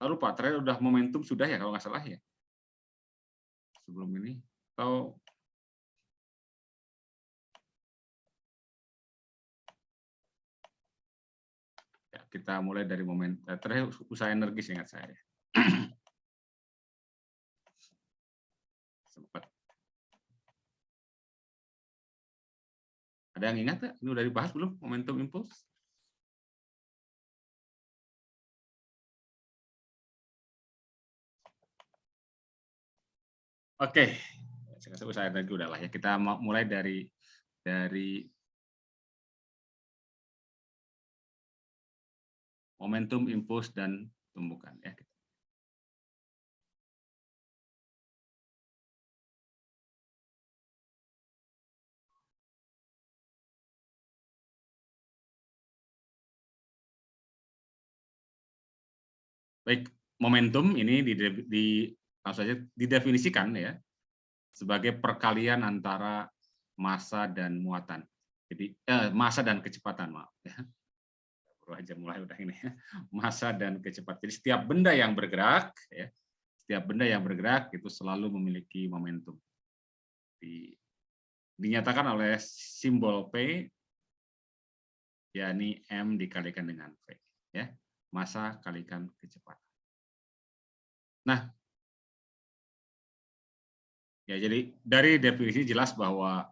lupa, terakhir udah momentum sudah ya kalau nggak salah ya. Sebelum ini, atau ya, kita mulai dari terakhir usaha energi seingat saya. Sempat. Ada yang ingat nggak? Ini udah dibahas belum momentum impuls? Oke, saya usaha energi udah lah ya. Kita mulai dari momentum, impuls, dan tumbukan ya. Baik, momentum ini langsung saja didefinisikan ya sebagai perkalian antara massa dan muatan. Jadi massa dan kecepatan, maaf ya. Baru aja mulai udah ini ya. Massa dan kecepatan. Jadi setiap benda yang bergerak ya, setiap benda yang bergerak itu selalu memiliki momentum. Dinyatakan oleh simbol P, yakni M dikalikan dengan V ya. Massa kalikan kecepatan. Nah, ya jadi dari definisi jelas bahwa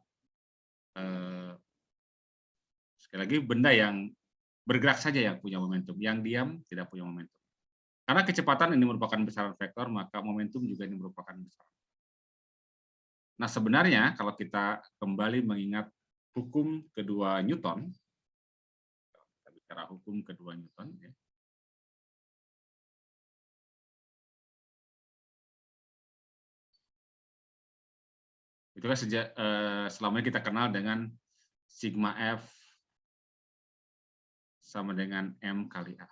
sekali lagi benda yang bergerak saja yang punya momentum, yang diam tidak punya momentum. Karena kecepatan ini merupakan besaran vektor, maka momentum juga ini merupakan besaran. Nah, sebenarnya kalau kita kembali mengingat hukum kedua Newton, kita bicara hukum kedua Newton, ya, itu kan selama ini kita kenal dengan sigma F sama dengan M kali A.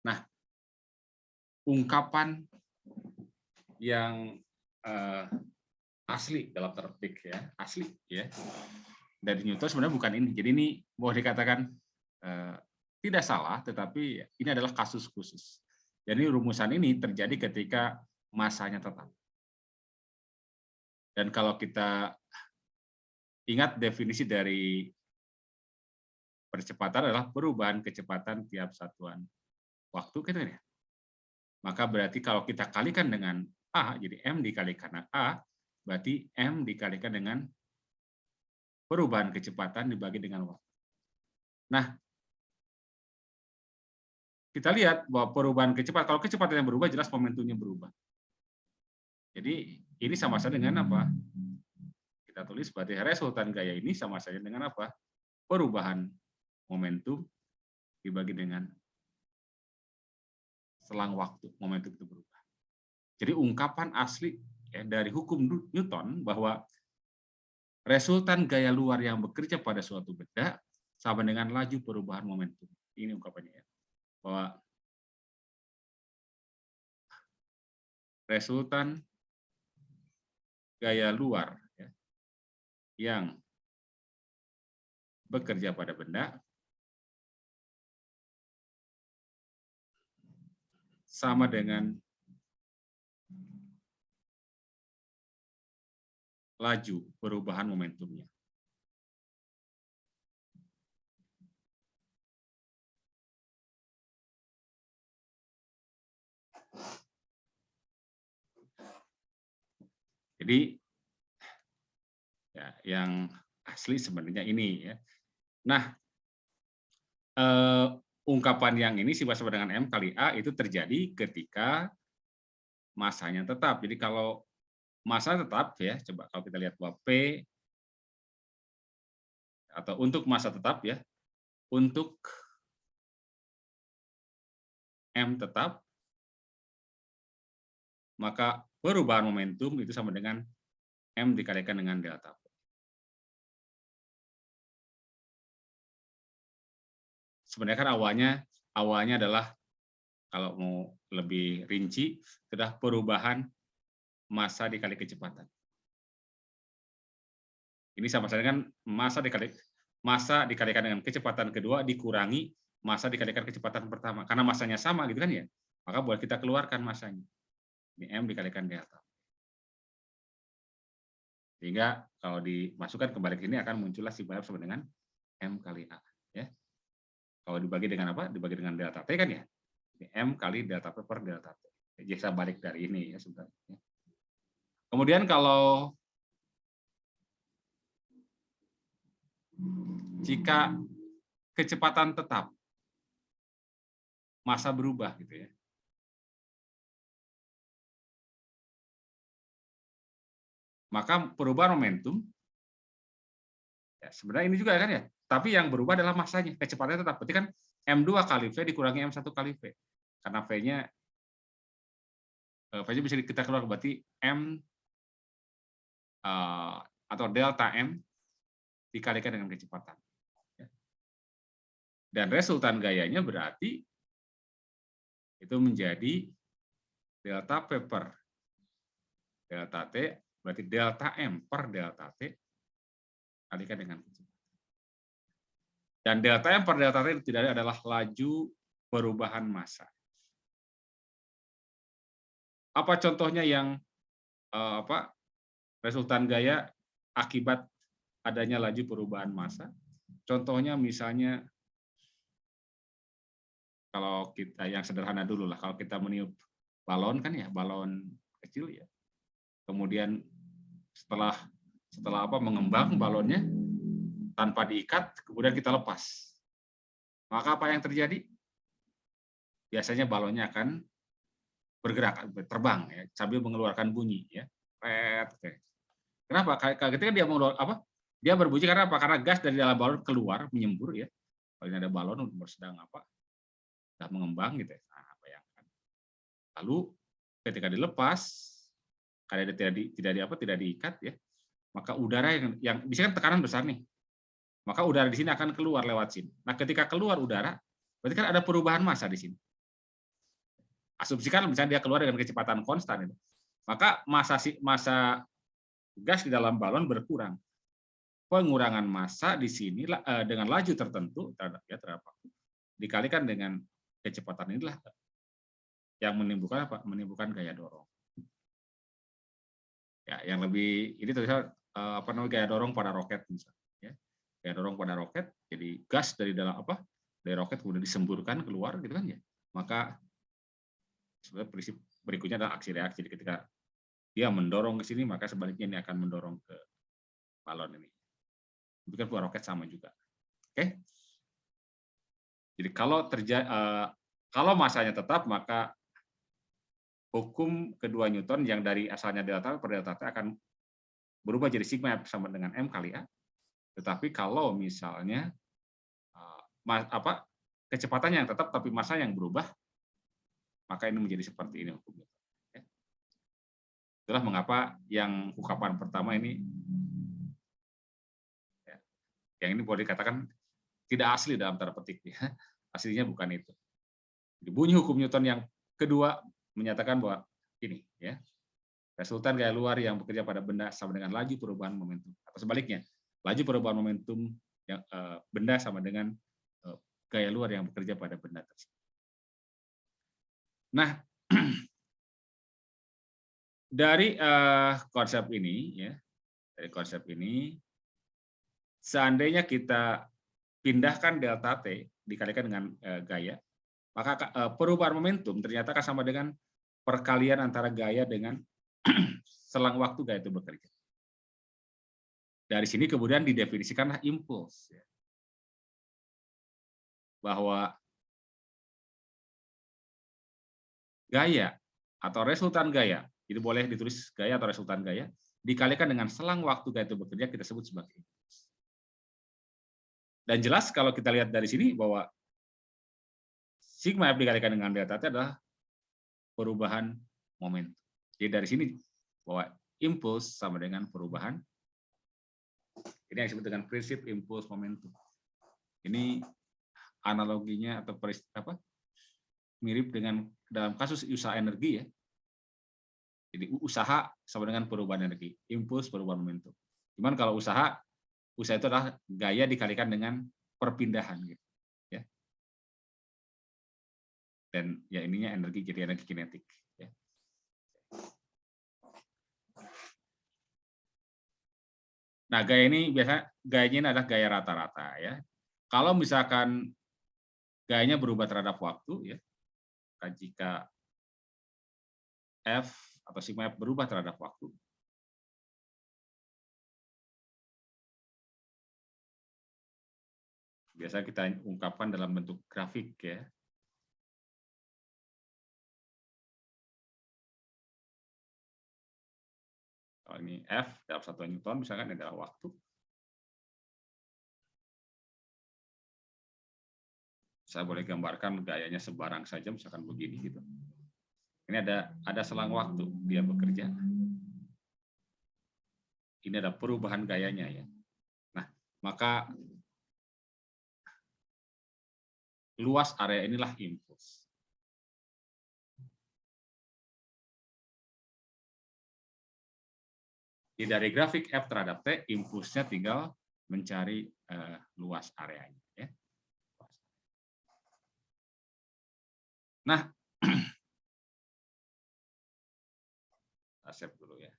Nah, ungkapan yang asli dalam tanda petik ya, asli ya dari Newton sebenarnya bukan ini. Jadi ini mau dikatakan tidak salah, tetapi ini adalah kasus khusus. Jadi rumusan ini terjadi ketika massanya tetap. Dan kalau kita ingat definisi dari percepatan adalah perubahan kecepatan tiap satuan waktu, gitu ya. Maka berarti kalau kita kalikan dengan A, jadi M dikalikan A, berarti M dikalikan dengan perubahan kecepatan dibagi dengan waktu. Nah, kita lihat bahwa perubahan kecepatan, kalau kecepatan yang berubah, jelas momentumnya berubah. Jadi ini sama saja dengan apa? Kita tulis berarti resultan gaya ini sama saja dengan apa? Perubahan momentum dibagi dengan selang waktu momentum itu berubah. Jadi ungkapan asli ya, dari hukum Newton bahwa resultan gaya luar yang bekerja pada suatu benda sama dengan laju perubahan momentum. Ini ungkapannya ya. Bahwa resultan gaya luar ya, yang bekerja pada benda sama dengan laju perubahan momentumnya. Jadi ya, yang asli sebenarnya ini ya. Nah, ungkapan yang ini sama dengan M kali A itu terjadi ketika massanya tetap. Jadi kalau massa tetap ya, coba kalau kita lihat bahwa P atau untuk massa tetap ya, untuk M tetap, maka perubahan momentum itu sama dengan M dikalikan dengan delta P. Sebenarnya kan awalnya adalah kalau mau lebih rinci, sudah perubahan massa dikali kecepatan. Ini sama saja dengan massa dikalikan dengan kecepatan kedua dikurangi massa dikalikan kecepatan pertama. Karena massanya sama gitu kan ya. maka boleh kita keluarkan masanya. Ini M dikalikan delta. Sehingga kalau dimasukkan kembali ke sini akan muncullah sigma F sama dengan M kali A. Ya. Kalau dibagi dengan apa? Dibagi dengan delta T kan ya? Ini M kali delta P per delta T. Jadi saya balik dari ini ya sebenarnya. Kemudian kalau jika kecepatan tetap, massa berubah gitu ya. Maka perubahan momentum, ya sebenarnya ini juga kan ya, tapi yang berubah adalah massanya, kecepatannya tetap. Berarti kan M2 kali V dikurangi M1 kali V. Karena V-nya bisa kita keluar, berarti M atau delta M dikalikan dengan kecepatan. Dan resultan gayanya berarti itu menjadi delta P per delta T, berarti delta M per delta T kalikan dengan kecepatan. Dan delta M per delta T tidak adalah laju perubahan massa. Apa contohnya yang resultan gaya akibat adanya laju perubahan massa? Contohnya misalnya kalau kita yang sederhana dulu lah, kalau kita meniup balon kan ya, balon kecil ya. Kemudian setelah mengembang balonnya tanpa diikat, kemudian kita lepas. Maka apa yang terjadi? Biasanya balonnya akan bergerak, terbang ya, sambil mengeluarkan bunyi ya. Kenapa? Ketika dia dia berbunyi karena apa? Karena gas dari dalam balon keluar, menyembur ya. Kalau ini ada balon sedang sudah mengembang gitu ya. Nah, bayangkan. Lalu ketika dilepas, karena tidak diikat ya, maka udara yang bisa kan tekanan besar nih. Maka udara di sini akan keluar lewat sini. Nah, ketika keluar udara, berarti kan ada perubahan massa di sini. Asumsikan misalnya dia keluar dengan kecepatan konstan itu. Maka massa gas di dalam balon berkurang. Pengurangan massa di sini dengan laju tertentu terhadap waktu dikalikan dengan kecepatan inilah yang menimbulkan apa? Menimbulkan gaya dorong. Ya, yang lebih ini terlihat gaya dorong pada roket misalnya. Ya. Gaya dorong pada roket, jadi gas dari dalam dari roket kemudian disemburkan keluar gitu kan ya. Maka sebenarnya prinsip berikutnya adalah aksi reaksi. Jadi ketika dia mendorong ke sini, maka sebaliknya ini akan mendorong ke balon ini. Bukan buat roket sama juga. Oke. Jadi kalau massanya tetap, maka hukum kedua Newton yang dari asalnya delta per delta T akan berubah jadi sigma F sama dengan M kali A. Tetapi kalau misalnya kecepatannya yang tetap tapi massa yang berubah, maka ini menjadi seperti ini hukumnya. Itulah mengapa yang ungkapan pertama ini, yang ini boleh dikatakan tidak asli dalam tanda petik. Ya. Aslinya bukan itu. Jadi bunyi hukum Newton yang kedua menyatakan bahwa ini, ya, resultan gaya luar yang bekerja pada benda sama dengan laju perubahan momentum. Atau sebaliknya, laju perubahan momentum yang benda sama dengan gaya luar yang bekerja pada benda tersebut. Nah, dari konsep ini, ya, seandainya kita pindahkan delta T dikalikan dengan gaya, maka perubahan momentum ternyata akan sama dengan perkalian antara gaya dengan selang waktu gaya itu bekerja. Dari sini kemudian didefinisikanlah impuls. Bahwa gaya atau resultan gaya, itu boleh ditulis gaya atau resultan gaya, dikalikan dengan selang waktu gaya itu bekerja, kita sebut sebagai impuls. Dan jelas kalau kita lihat dari sini bahwa sigma F dikalikan dengan delta T adalah perubahan momentum. Jadi dari sini bahwa impuls sama dengan perubahan, ini yang disebut dengan prinsip impuls momentum. Ini analoginya atau mirip dengan dalam kasus usaha energi ya. Jadi usaha sama dengan perubahan energi, impuls perubahan momentum. Cuman kalau usaha itu adalah gaya dikalikan dengan perpindahan gitu. Ya. dan ya ininya energi jadi energi kinetik. Ya. Nah, gaya ini gayanya ini adalah gaya rata-rata ya. Kalau misalkan gayanya berubah terhadap waktu ya, jika F atau sigma F berubah terhadap waktu, biasa kita ungkapkan dalam bentuk grafik ya. Kalau ini F dalam satuan Newton misalkan adalah waktu. Saya boleh gambarkan gayanya sebarang saja misalkan begini gitu. Ini ada selang waktu dia bekerja. Ini ada perubahan gayanya ya. Nah, maka luas area inilah impuls. Dari grafik F terhadap T, impulsnya tinggal mencari luas areanya. Ya. Nah, save dulu ya.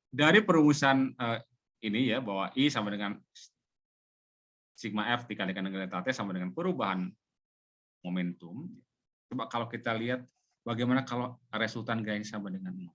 Dari perumusan ini ya, bahwa I sama dengan sigma F dikalikan dengan delta T sama dengan perubahan momentum. Coba kalau kita lihat bagaimana kalau resultan gaya sama dengan 0.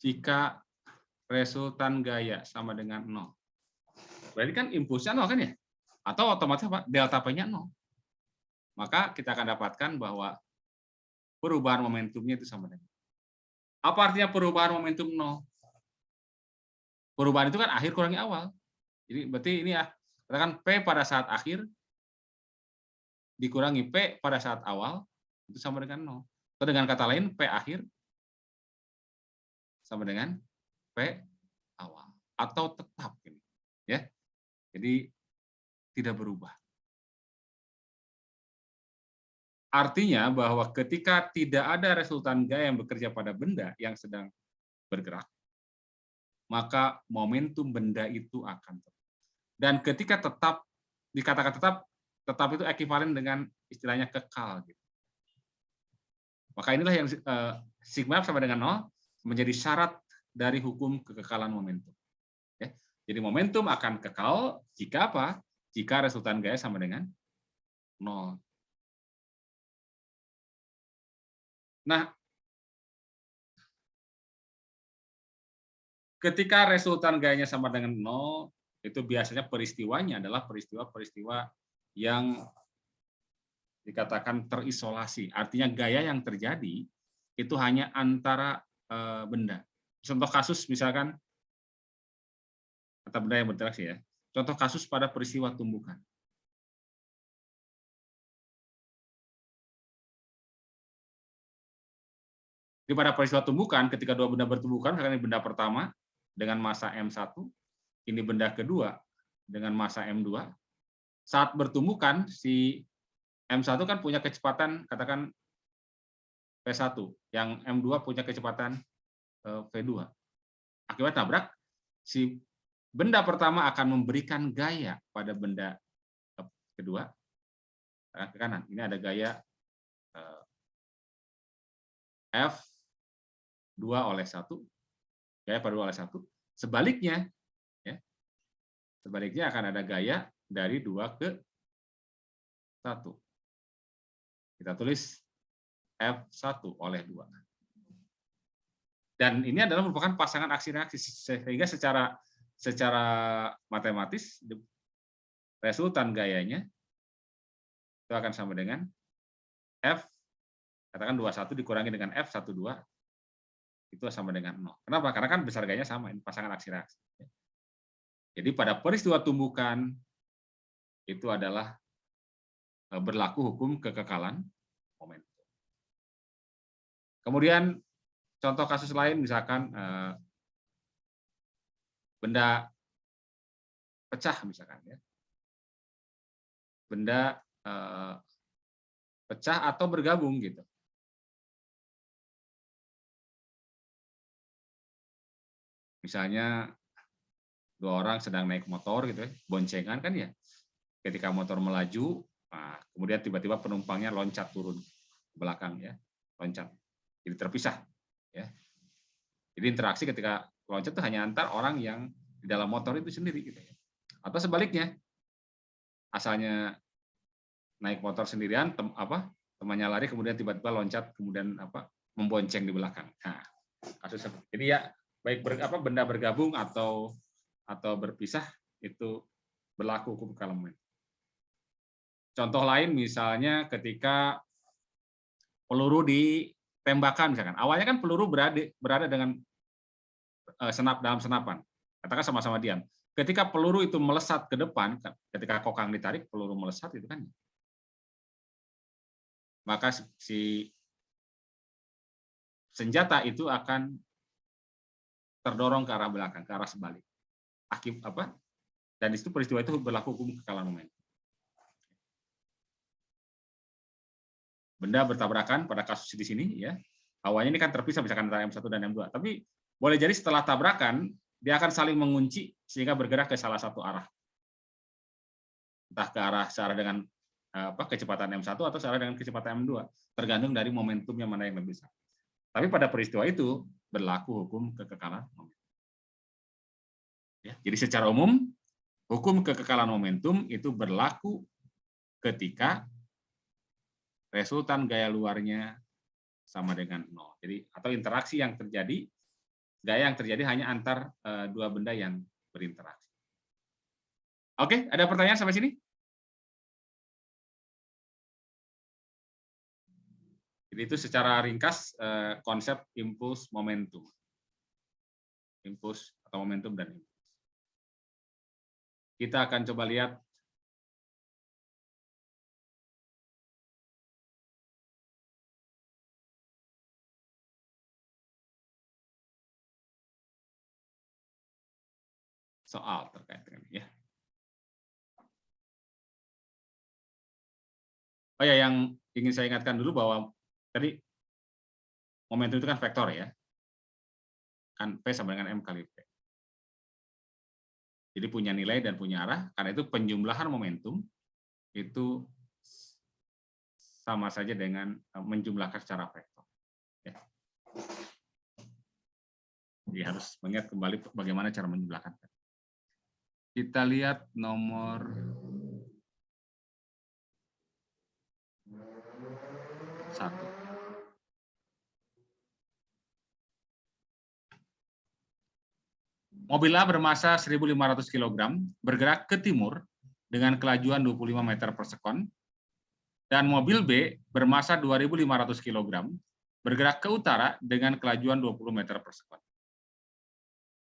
Jika resultan gaya sama dengan 0. Berarti kan impulsnya 0 kan ya? Atau otomatis apa? Delta P-nya 0. Maka kita akan dapatkan bahwa perubahan momentumnya itu sama dengan. Apa artinya perubahan momentum 0? Perubahan itu kan akhir kurangi awal. Jadi berarti ini ya, katakan P pada saat akhir dikurangi P pada saat awal itu sama dengan 0. Atau dengan kata lain P akhir sama dengan P awal atau tetap ini ya. Jadi tidak berubah. Artinya bahwa ketika tidak ada resultan gaya yang bekerja pada benda yang sedang bergerak, maka momentum benda itu akan tetap. Dan ketika tetap, dikatakan tetap itu ekivalen dengan istilahnya kekal. Gitu. Maka inilah yang sigma sama dengan 0 menjadi syarat dari hukum kekekalan momentum. Ya. Jadi momentum akan kekal jika apa? Jika resultan gaya sama dengan 0. Nah, ketika resultan gayanya sama dengan 0, itu biasanya peristiwanya adalah peristiwa-peristiwa yang dikatakan terisolasi. Artinya gaya yang terjadi itu hanya antara benda. Contoh kasus misalkan atau benda yang berinteraksi ya. Contoh kasus pada peristiwa tumbukan. Di pada peristiwa tumbukan, ketika dua benda bertumbukan, misalkan ini benda pertama dengan massa M1, ini benda kedua dengan massa M2. Saat bertumbukan, si M1 kan punya kecepatan, katakan V1, yang M2 punya kecepatan V2. Akibat tabrak, si benda pertama akan memberikan gaya pada benda kedua ke kanan. Ini ada gaya F2 oleh 1, gaya pada 2 oleh 1. Sebaliknya, ya, sebaliknya akan ada gaya dari 2 ke 1. Kita tulis F1 oleh 2. Dan ini adalah merupakan pasangan aksi reaksi, sehingga secara matematis resultan gayanya itu akan sama dengan F, katakan 21 dikurangi dengan F12 itu sama dengan 0. Kenapa? Karena kan besar gayanya sama, ini pasangan aksi reaksi. Jadi pada peristiwa tumbukan itu adalah berlaku hukum kekekalan momentum. Kemudian contoh kasus lain misalkan benda pecah misalkan ya. Benda pecah atau bergabung gitu. Misalnya 2 orang sedang naik motor gitu ya, boncengan kan ya. Ketika motor melaju, nah, kemudian tiba-tiba penumpangnya loncat turun ke belakang ya, loncat. Jadi terpisah ya. Jadi interaksi ketika loncat itu hanya antar orang yang di dalam motor itu sendiri gitu ya. Atau sebaliknya, asalnya naik motor sendirian, temannya lari kemudian tiba-tiba loncat kemudian membonceng di belakang. Nah, kasus seperti jadi ya baik benda bergabung atau berpisah itu berlaku hukum kekekalan momentum. Contoh lain misalnya ketika peluru ditembakkan misalkan. Awalnya kan peluru berada dengan dalam senapan. Katakan sama-sama diam. Ketika peluru itu melesat ke depan, ketika kokang ditarik, peluru melesat itu kan. Maka si senjata itu akan terdorong ke arah belakang, ke arah sebalik. Dan itu peristiwa itu berlaku hukum kekekalan momentum. Benda bertabrakan pada kasus di sini ya. Awalnya ini kan terpisah misalkan antara M1 dan M2, tapi boleh jadi setelah tabrakan dia akan saling mengunci sehingga bergerak ke salah satu arah. Entah ke arah searah dengan kecepatan M1 atau searah dengan kecepatan M2, tergantung dari momentumnya mana yang lebih besar. Tapi pada peristiwa itu berlaku hukum kekekalan momentum. Ya, jadi secara umum hukum kekekalan momentum itu berlaku ketika resultan gaya luarnya sama dengan 0. Jadi atau interaksi yang terjadi, gaya yang terjadi hanya antar 2 benda yang berinteraksi. Oke, ada pertanyaan sampai sini? Jadi itu secara ringkas konsep impuls momentum. Impuls atau momentum dan impuls. Kita akan coba lihat soal terkait dengan ini ya. Oh ya, yang ingin saya ingatkan dulu bahwa tadi momentum itu kan vektor ya. Kan P sama dengan M kali P. Jadi punya nilai dan punya arah, karena itu penjumlahan momentum itu sama saja dengan menjumlahkan secara vektor. Ya. Jadi harus mengingat kembali bagaimana cara menjumlahkan. Kita lihat nomor 1. Mobil A bermasa 1.500 kg bergerak ke timur dengan kelajuan 25 meter per sekon, dan mobil B bermasa 2.500 kg bergerak ke utara dengan kelajuan 20 meter per sekon.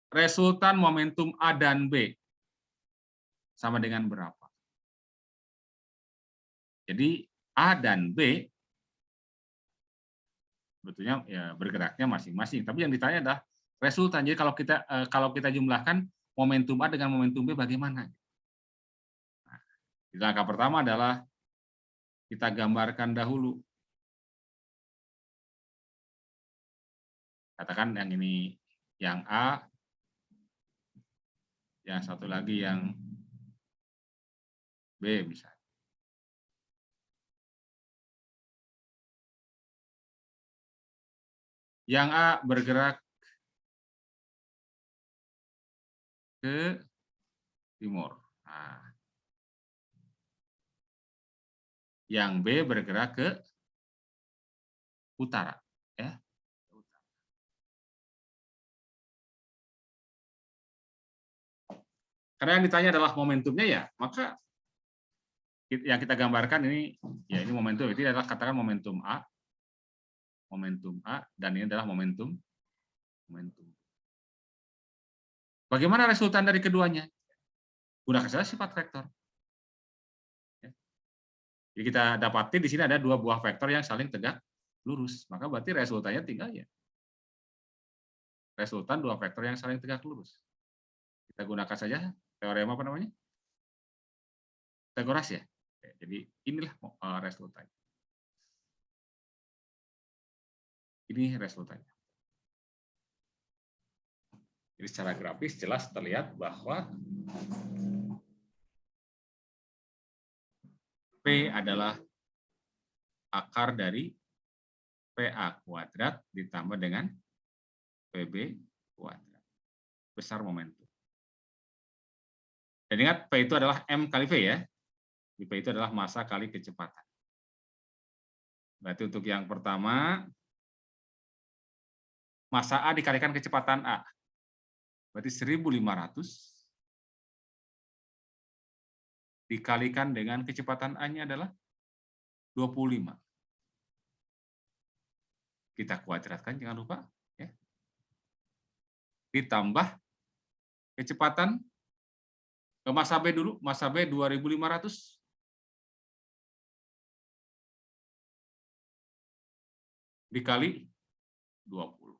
Resultan momentum A dan B sama dengan berapa? Jadi A dan B sebetulnya ya bergeraknya masing-masing, tapi yang ditanya adalah resultan. Jadi kalau kita jumlahkan momentum A dengan momentum B bagaimana? Nah, langkah pertama adalah kita gambarkan dahulu. Katakan yang ini yang A, yang satu lagi yang B misalnya. Yang A bergerak ke timur. Nah, yang B bergerak ke utara. Ya. Karena yang ditanya adalah momentumnya ya, maka yang kita gambarkan ini, ya ini momentum, itu adalah katakan momentum A, dan ini adalah momentum momentum. Bagaimana resultan dari keduanya? Gunakan saja sifat vektor. Jadi kita dapati di sini ada dua buah vektor yang saling tegak lurus. Maka berarti resultannya tinggal ya. Resultan dua vektor yang saling tegak lurus. Kita gunakan saja teorema apa namanya? Pythagoras ya. Jadi inilah resultannya. Ini resultannya. Jadi secara grafis jelas terlihat bahwa P adalah akar dari PA kuadrat ditambah dengan PB kuadrat. Besar momentum. Dan ingat, P itu adalah M kali V ya. P itu adalah massa kali kecepatan. Berarti untuk yang pertama, massa A dikalikan kecepatan A. Berarti 1.500 dikalikan dengan kecepatan A-nya adalah 25. Kita kuadratkan, jangan lupa. Ya. Ditambah kecepatan, ke massa B dulu, massa B 2.500. Dikali 20.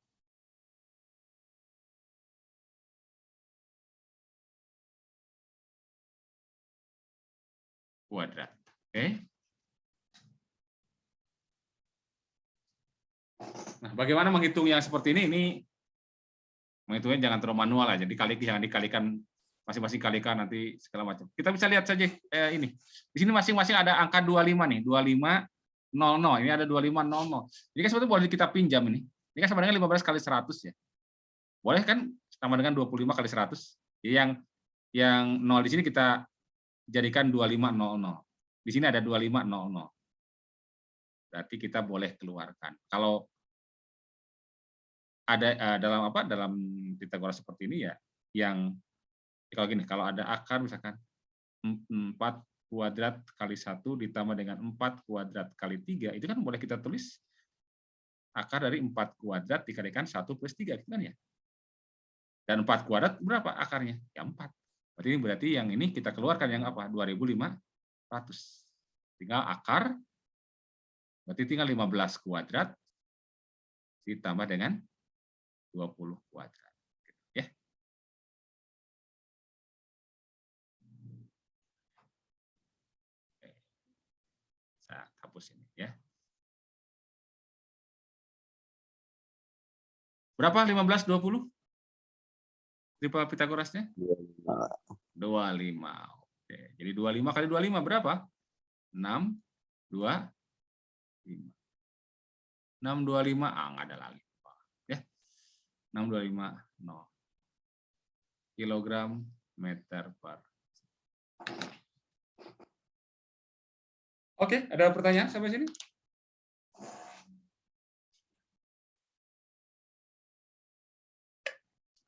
Kuadrat. Oke. Nah, bagaimana menghitung yang seperti ini? Ini menghitungnya jangan terlalu manual aja. Jangan dikalikan masing-masing kalikan nanti segala macam. Kita bisa lihat saja ini. Di sini masing-masing ada angka 25 nih, 2500. Ini ada 2500. Jadi kan sebetulnya boleh kita pinjam ini. Ini kan sama dengan 15 kali 100 ya. Boleh kan sama dengan 25 kali 100. Jadi yang 0 di sini kita jadikan 2500. Di sini ada 2500. Berarti kita boleh keluarkan. Kalau ada dalam Pythagoras seperti ini ya, yang kalau gini, kalau ada akar misalkan 4 kuadrat kali 1 ditambah dengan 4 kuadrat kali 3, itu kan boleh kita tulis akar dari 4 kuadrat dikalikan 1 plus 3, kan ya. Dan 4 kuadrat berapa akarnya? Ya 4. Berarti yang ini kita keluarkan yang apa? 2.500. Tinggal akar, berarti tinggal 15 kuadrat ditambah dengan 20 kuadrat. Ya. Saya hapus ini ya. Berapa 15 20? Tipe Pythagorasnya? 25. Oke. Jadi 25 kali 25 berapa? 6 25. 625 nggak ada lagi. Ya. 625 0. Kilogram meter per. Oke, ada pertanyaan sampai sini?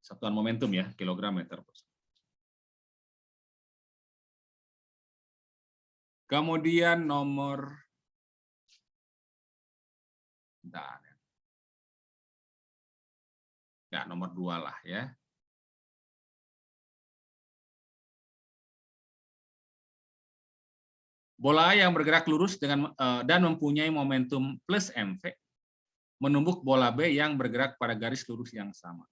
Satuan momentum ya, kilogram meter per. Kemudian nomor nomor 2 lah ya. Bola yang bergerak lurus dan mempunyai momentum plus mv menumbuk bola B yang bergerak pada garis lurus yang sama.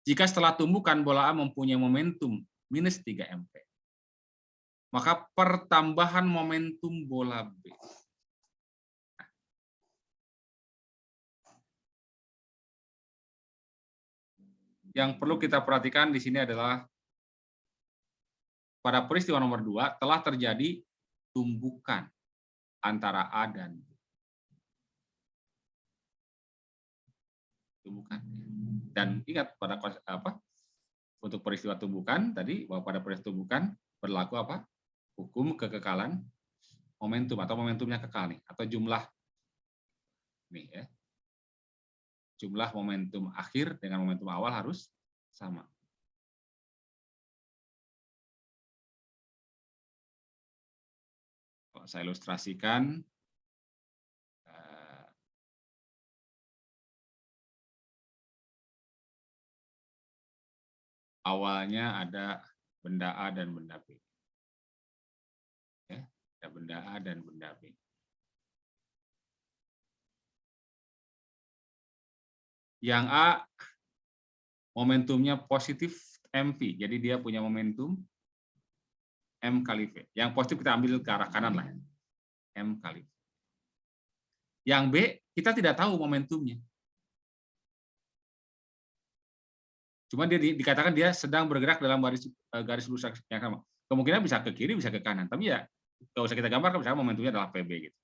Jika setelah tumbukan bola A mempunyai momentum minus 3 mv, maka pertambahan momentum bola B. Yang perlu kita perhatikan di sini adalah pada peristiwa nomor 2 telah terjadi tumbukan antara A dan B. Tumbukan. Dan ingat pada untuk peristiwa tumbukan tadi bahwa pada peristiwa tumbukan berlaku apa? Hukum kekekalan momentum atau momentumnya kekal nih atau jumlah nih ya. Jumlah momentum akhir dengan momentum awal harus sama. Kalau saya ilustrasikan awalnya ada benda A dan benda B. Ya, ada benda A dan benda B. Yang A momentumnya positif MV, jadi dia punya momentum M kali V. Yang positif kita ambil ke arah kanan lah, M kali V. Yang B kita tidak tahu momentumnya. Cuma dia dikatakan dia sedang bergerak dalam garis lurus yang sama. Kemungkinan bisa ke kiri, bisa ke kanan. Tapi ya kalau usah kita gambarkan, misalnya momentumnya adalah PB gitu.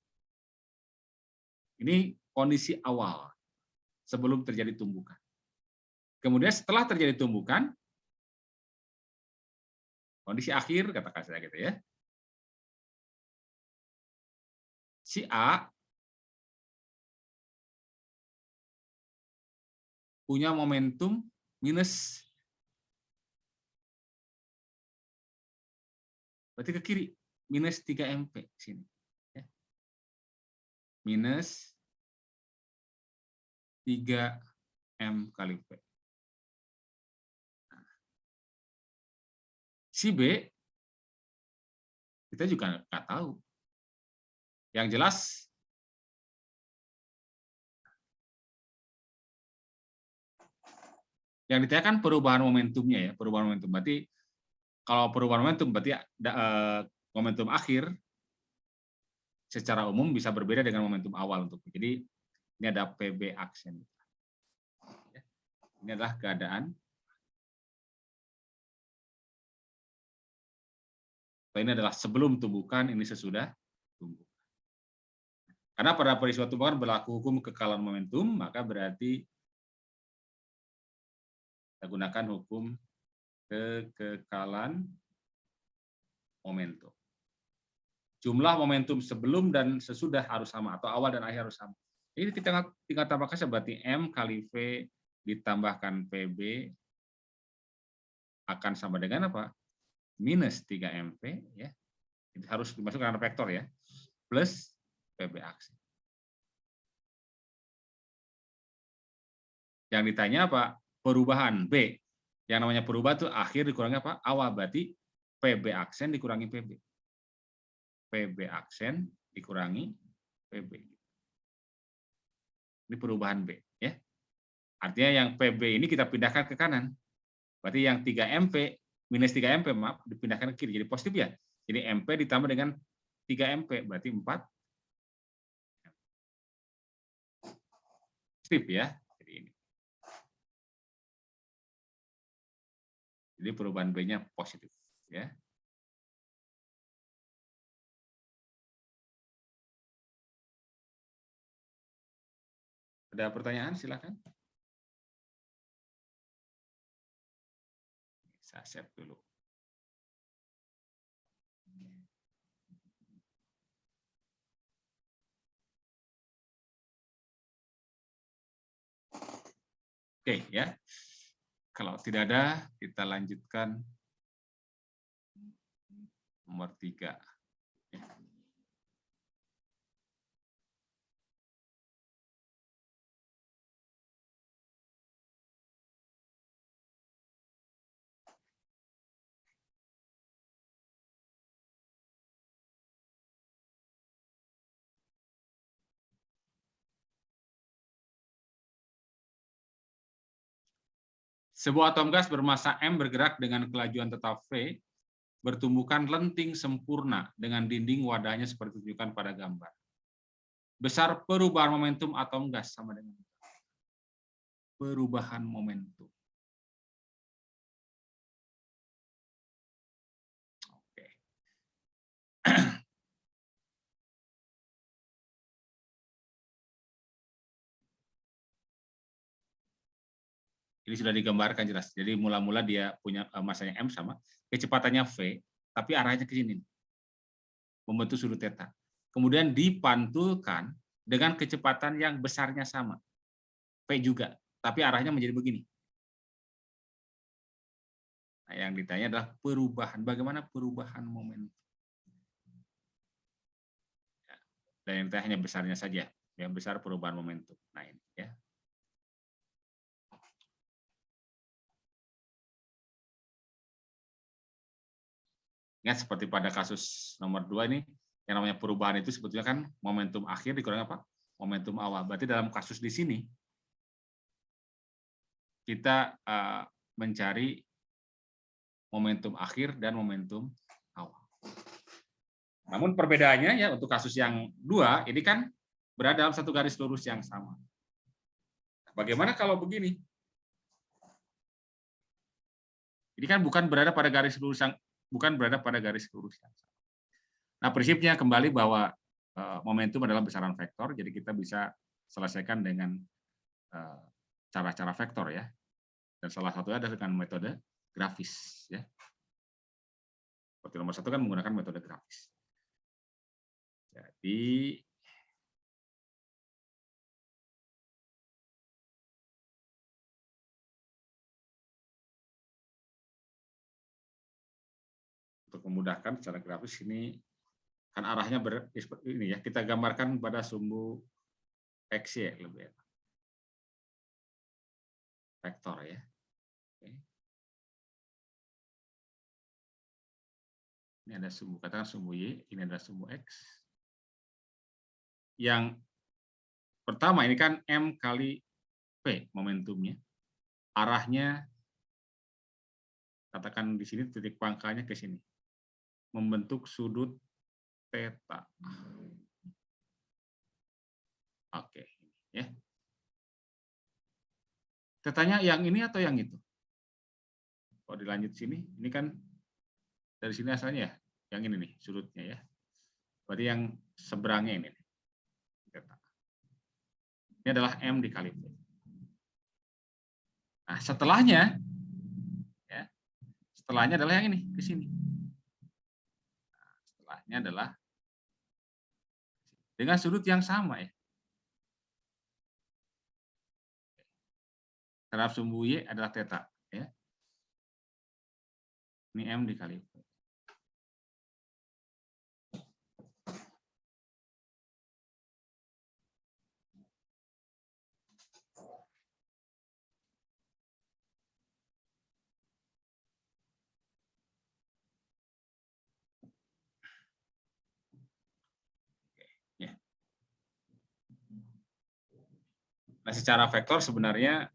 Ini kondisi awal sebelum terjadi tumbukan. Kemudian setelah terjadi tumbukan, kondisi akhir katakan saja gitu ya. Si A punya momentum minus, berarti ke kiri, minus 3 MP sini. Ya. Minus 3 M kali V. Si B, kita juga nggak tahu. Yang jelas, yang ditanyakan perubahan momentumnya ya, perubahan momentum. Berarti kalau perubahan momentum berarti momentum akhir secara umum bisa berbeda dengan momentum awal untuk. Jadi ini ada PB aksen. Ini adalah keadaan. Ini adalah sebelum tumbukan, ini sesudah tumbukan. Karena pada peristiwa tumbukan berlaku hukum kekekalan momentum, maka berarti kita gunakan hukum kekekalan momentum. Jumlah momentum sebelum dan sesudah harus sama, atau awal dan akhir harus sama. Ini kita tinggal tambahkan berarti M kali V ditambahkan PB akan sama dengan apa? Minus 3 MP, ya. Itu harus dimasukkan vektor ya, plus PB aksen. Yang ditanya apa? Perubahan B. Yang namanya perubahan itu akhir dikurangi apa? Awal, berarti PB aksen dikurangi PB. PB aksen dikurangi PB. Ini perubahan B, ya. Artinya yang PB ini kita pindahkan ke kanan. Berarti yang 3 MP minus 3 MP, maaf, dipindahkan ke kiri. Jadi positif ya. Jadi MP ditambah dengan 3 MP, berarti 4 positif ya. Jadi ini. Jadi perubahan B-nya positif, ya. Ada pertanyaan, silakan. Saya save dulu. Oke, ya. Kalau tidak ada, kita lanjutkan nomor 3. Sebuah atom gas bermassa M bergerak dengan kelajuan tetap V, bertumbukan lenting sempurna dengan dinding wadahnya seperti ditunjukkan pada gambar. Besar perubahan momentum atom gas sama dengan perubahan momentum. Oke. Ini sudah digambarkan jelas. Jadi mula-mula dia punya massanya M sama, kecepatannya V, tapi arahnya ke sini. Membentuk sudut theta. Kemudian dipantulkan dengan kecepatan yang besarnya sama. V juga, tapi arahnya menjadi begini. Nah, yang ditanya adalah perubahan. Bagaimana perubahan momentum? Dan yang ditanya hanya besarnya saja. Yang besar perubahan momentum. Nah ini ya. Ingat seperti pada kasus nomor 2 ini, yang namanya perubahan itu sebetulnya kan momentum akhir dikurangi apa? Momentum awal. Berarti dalam kasus di sini, kita mencari momentum akhir dan momentum awal. Namun perbedaannya ya untuk kasus yang 2, ini kan berada dalam satu garis lurus yang sama. Bagaimana kalau begini? Ini kan bukan berada pada garis lurus yang sama. Nah, prinsipnya kembali bahwa momentum adalah besaran vektor, jadi kita bisa selesaikan dengan cara-cara vektor ya. Dan salah satunya adalah dengan metode grafis ya. Seperti nomor 1 kan menggunakan metode grafis. Jadi untuk memudahkan secara grafis ini kan arahnya ini ya, kita gambarkan pada sumbu X ya lebih enak. Vektor ya. Oke. Ini ada sumbu, katakan sumbu Y, ini ada sumbu X. Yang pertama ini kan M kali P momentumnya. Arahnya katakan di sini titik pangkalnya ke sini. Membentuk sudut theta. Oke, ya. Tetanya yang ini atau yang itu? Kalau dilanjut sini, ini kan dari sini asalnya ya, yang ini nih sudutnya ya. Berarti yang seberangnya ini. Theta. Ini adalah M dikali P. Nah, setelahnya adalah yang ini ke sini. Nah, setelahnya adalah dengan sudut yang sama ya. Terhadap sumbu Y adalah theta ya. Ini M dikali P. Nah, secara vektor sebenarnya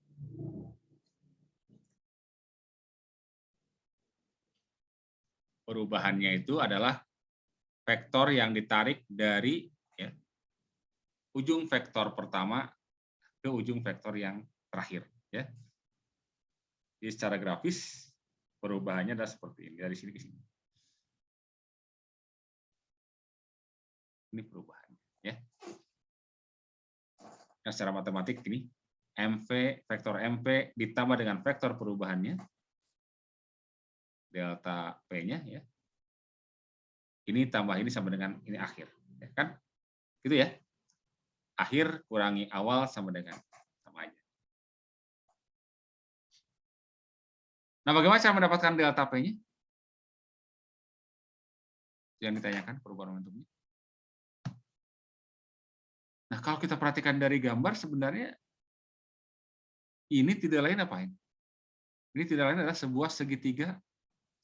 perubahannya itu adalah vektor yang ditarik dari ya, ujung vektor pertama ke ujung vektor yang terakhir. Ya. Jadi secara grafis perubahannya adalah seperti ini, dari sini ke sini. Ini perubahannya. Ya. Nah, secara matematik ini MV, vektor MP ditambah dengan vektor perubahannya, delta P-nya, ya. Ini tambah ini sama dengan ini akhir. Ya kan? Gitu ya. Akhir kurangi awal sama dengan sama aja. Nah, bagaimana cara mendapatkan delta P-nya? Yang ditanyakan perubahan momentumnya. Nah, kalau kita perhatikan dari gambar, sebenarnya ini tidak lain apa ini? Ini tidak lain adalah sebuah segitiga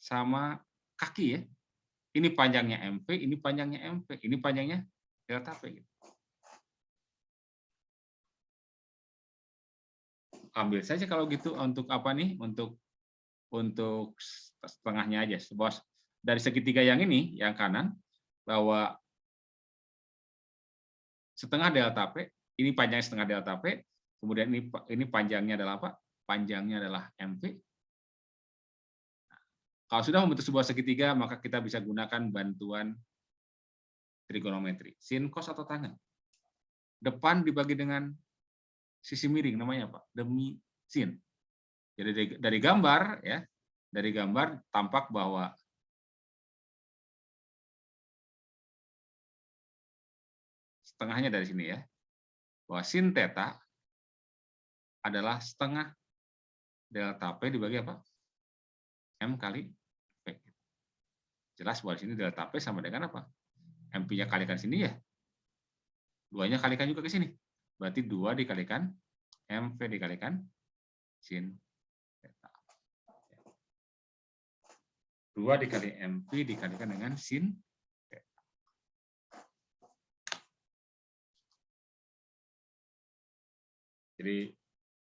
sama kaki ya. Ini panjangnya MP, ini panjangnya MP, ini panjangnya delta P. Ambil saja kalau gitu untuk apa nih? Untuk setengahnya aja. Bos, dari segitiga yang ini, yang kanan, bahwa setengah delta P, ini panjangnya setengah delta P, kemudian ini panjangnya adalah apa? Panjangnya adalah MP. Kalau sudah membentuk sebuah segitiga, maka kita bisa gunakan bantuan trigonometri. Sin, cos, atau tangen. Depan dibagi dengan sisi miring, namanya apa? Demi sin. Jadi dari gambar, ya, dari gambar tampak bahwa setengahnya dari sini ya, bahwa sin theta adalah setengah delta P dibagi apa? M kali P. Jelas bahwa di sini delta P sama dengan apa? MP-nya kalikan sini ya. 2-nya kalikan juga ke sini. Berarti 2 dikalikan MP dikalikan sin theta. 2 dikali mv dikalikan dengan sin theta. Jadi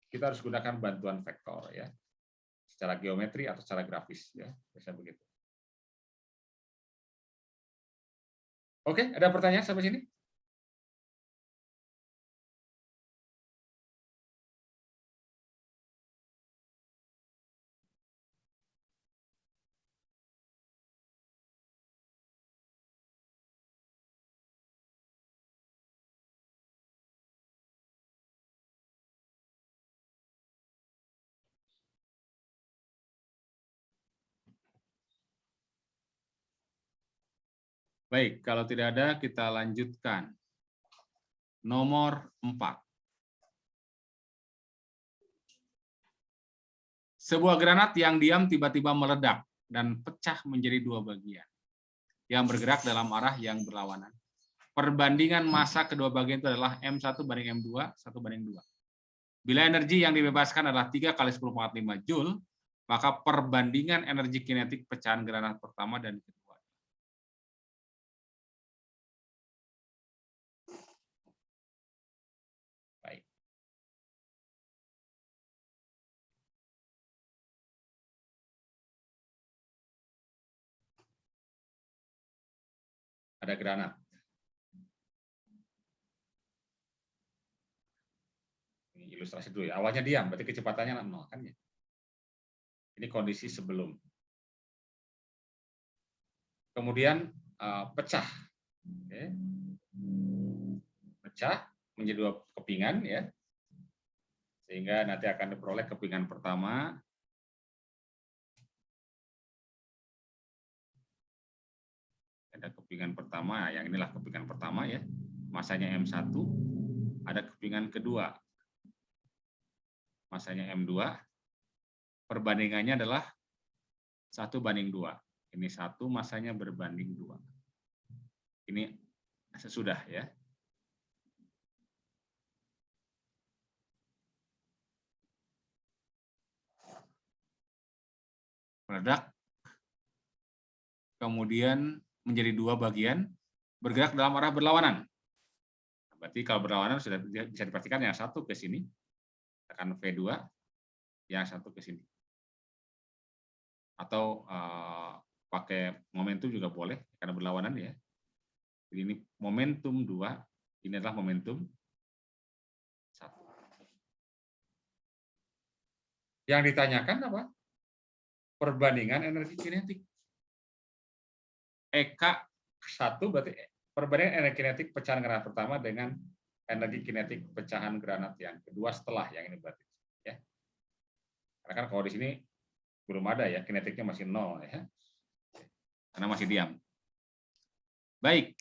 kita harus gunakan bantuan vektor ya, secara geometri atau secara grafis ya, biasanya begitu. Oke, ada pertanyaan sampai sini? Baik, kalau tidak ada kita lanjutkan. Nomor 4. Sebuah granat yang diam tiba-tiba meledak dan pecah menjadi 2 bagian yang bergerak dalam arah yang berlawanan. Perbandingan massa kedua bagian itu adalah M1 banding M2, 1 banding 2. Bila energi yang dibebaskan adalah 3 kali 10⁴ Joule, maka perbandingan energi kinetik pecahan granat pertama dan kedua. Baik. Ada granat. Ini ilustrasi dulu ya. Awalnya diam, berarti kecepatannya 0 kan ya. Ini kondisi sebelum. Kemudian pecah. Oke. Pecah menjadi 2 kepingan ya. Sehingga nanti akan diperoleh kepingan pertama. Ada kepingan pertama, yang inilah kepingan pertama ya. Masanya M1, ada kepingan kedua. Masanya M2. Perbandingannya adalah 1 banding 2. Ini 1 masanya berbanding 2. Ini sesudah ya. Meledak, kemudian menjadi 2 bagian, bergerak dalam arah berlawanan. Berarti kalau berlawanan sudah bisa dipastikan yang satu ke sini, tekan V2, yang satu ke sini. Atau pakai momentum juga boleh, karena berlawanan ya. Jadi ini momentum 2, ini adalah momentum 1. Yang ditanyakan apa? Perbandingan energi kinetik. EK 1 berarti perbandingan energi kinetik pecahan granat pertama dengan energi kinetik pecahan granat yang kedua setelah yang ini berarti ya. Karena kan kalau di sini belum ada ya, kinetiknya masih 0 ya. Karena masih diam. Baik.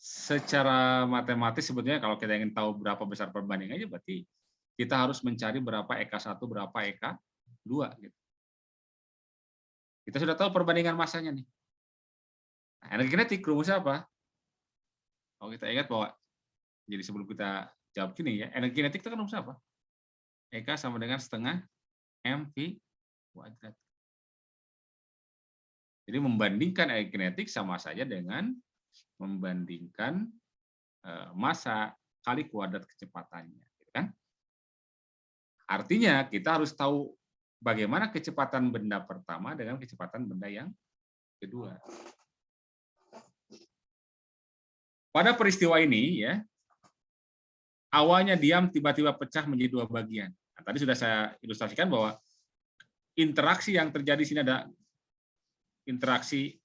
Secara matematis sebetulnya kalau kita ingin tahu berapa besar perbandingannya, berarti kita harus mencari berapa EK1, berapa EK2. Gitu. Kita sudah tahu perbandingan massanya nih. Nah, energi kinetik rumusnya apa? Kalau kita ingat bahwa, jadi sebelum kita jawab gini ya, energi kinetik itu kan rumusnya apa? EK sama dengan setengah mv kuadrat. Jadi membandingkan energi kinetik sama saja dengan membandingkan massa kali kuadrat kecepatannya, gitu kan? Artinya kita harus tahu bagaimana kecepatan benda pertama dengan kecepatan benda yang kedua. Pada peristiwa ini ya, awalnya diam tiba-tiba pecah menjadi 2 bagian. Nah, tadi sudah saya ilustrasikan bahwa interaksi yang terjadi di sini ada interaksi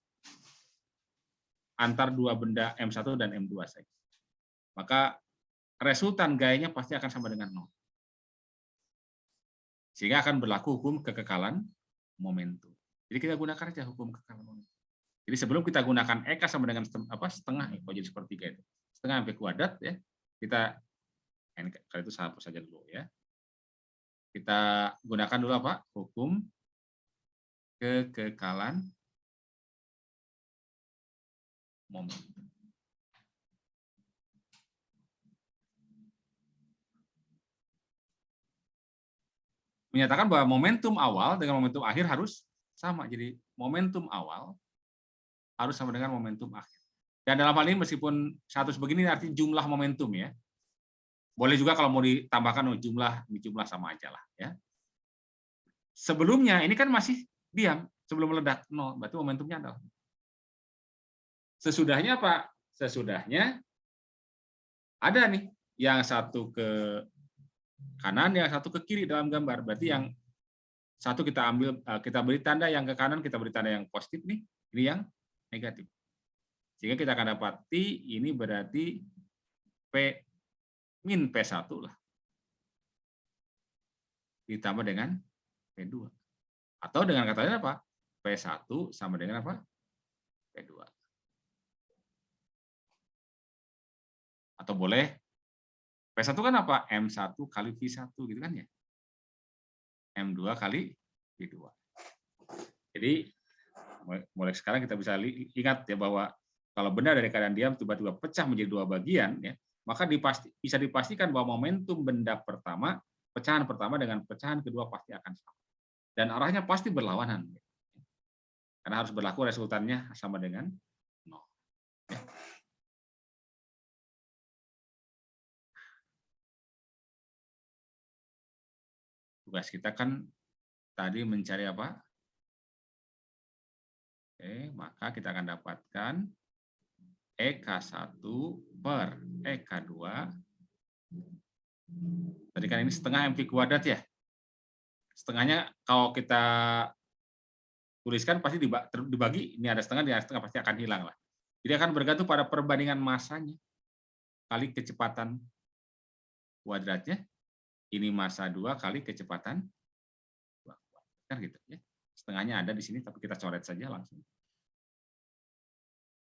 antar 2 benda M1 dan M2 saja. Maka resultan gayanya pasti akan sama dengan 0. Sehingga akan berlaku hukum kekekalan momentum. Jadi kita gunakan saja hukum kekekalan momentum. Jadi sebelum kita gunakan EK sama dengan setengah, kok jadi sepertiga itu. Setengah mv kuadrat ya. Kita kalau itu saya hapus saja dulu ya. Kita gunakan dulu apa? Hukum kekekalan momentum. Menyatakan bahwa momentum awal dengan momentum akhir harus sama. Jadi momentum awal harus sama dengan momentum akhir. Dan dalam hal ini meskipun 100 begini artinya jumlah momentum ya. Boleh juga kalau mau ditambahkan jumlah sama aja lah ya. Sebelumnya ini kan masih diam sebelum meledak 0, berarti momentumnya adalah. Sesudahnya apa? Sesudahnya ada nih yang satu ke kanan, yang satu ke kiri dalam gambar. Berarti yang satu kita beri tanda yang ke kanan, kita beri tanda yang positif nih, ini yang negatif. Sehingga kita akan dapati ini berarti P min P1 lah. Ditambah dengan P2. Atau dengan kata lain apa? P1 sama dengan apa? P2. Atau boleh P1 kan apa? M1 kali V1 gitu kan ya. M2 kali V2. Jadi mulai sekarang kita bisa ingat ya bahwa kalau benda dari keadaan diam tiba-tiba pecah menjadi dua bagian ya, maka bisa dipastikan bahwa momentum benda pertama, pecahan pertama dengan pecahan kedua pasti akan sama. Dan arahnya pasti berlawanan. Karena harus berlaku resultannya sama dengan 0. Ya. Tugas kita kan tadi mencari apa? Oke, maka kita akan dapatkan EK1 per EK2. Tadi kan ini setengah MV kuadrat ya. Setengahnya kalau kita tuliskan pasti dibagi, ini ada setengah pasti akan hilang lah. Jadi akan bergantung pada perbandingan massanya kali kecepatan kuadratnya. Ini massa 2 kali kecepatan 2 kan gitu ya. Setengahnya ada di sini tapi kita coret saja langsung.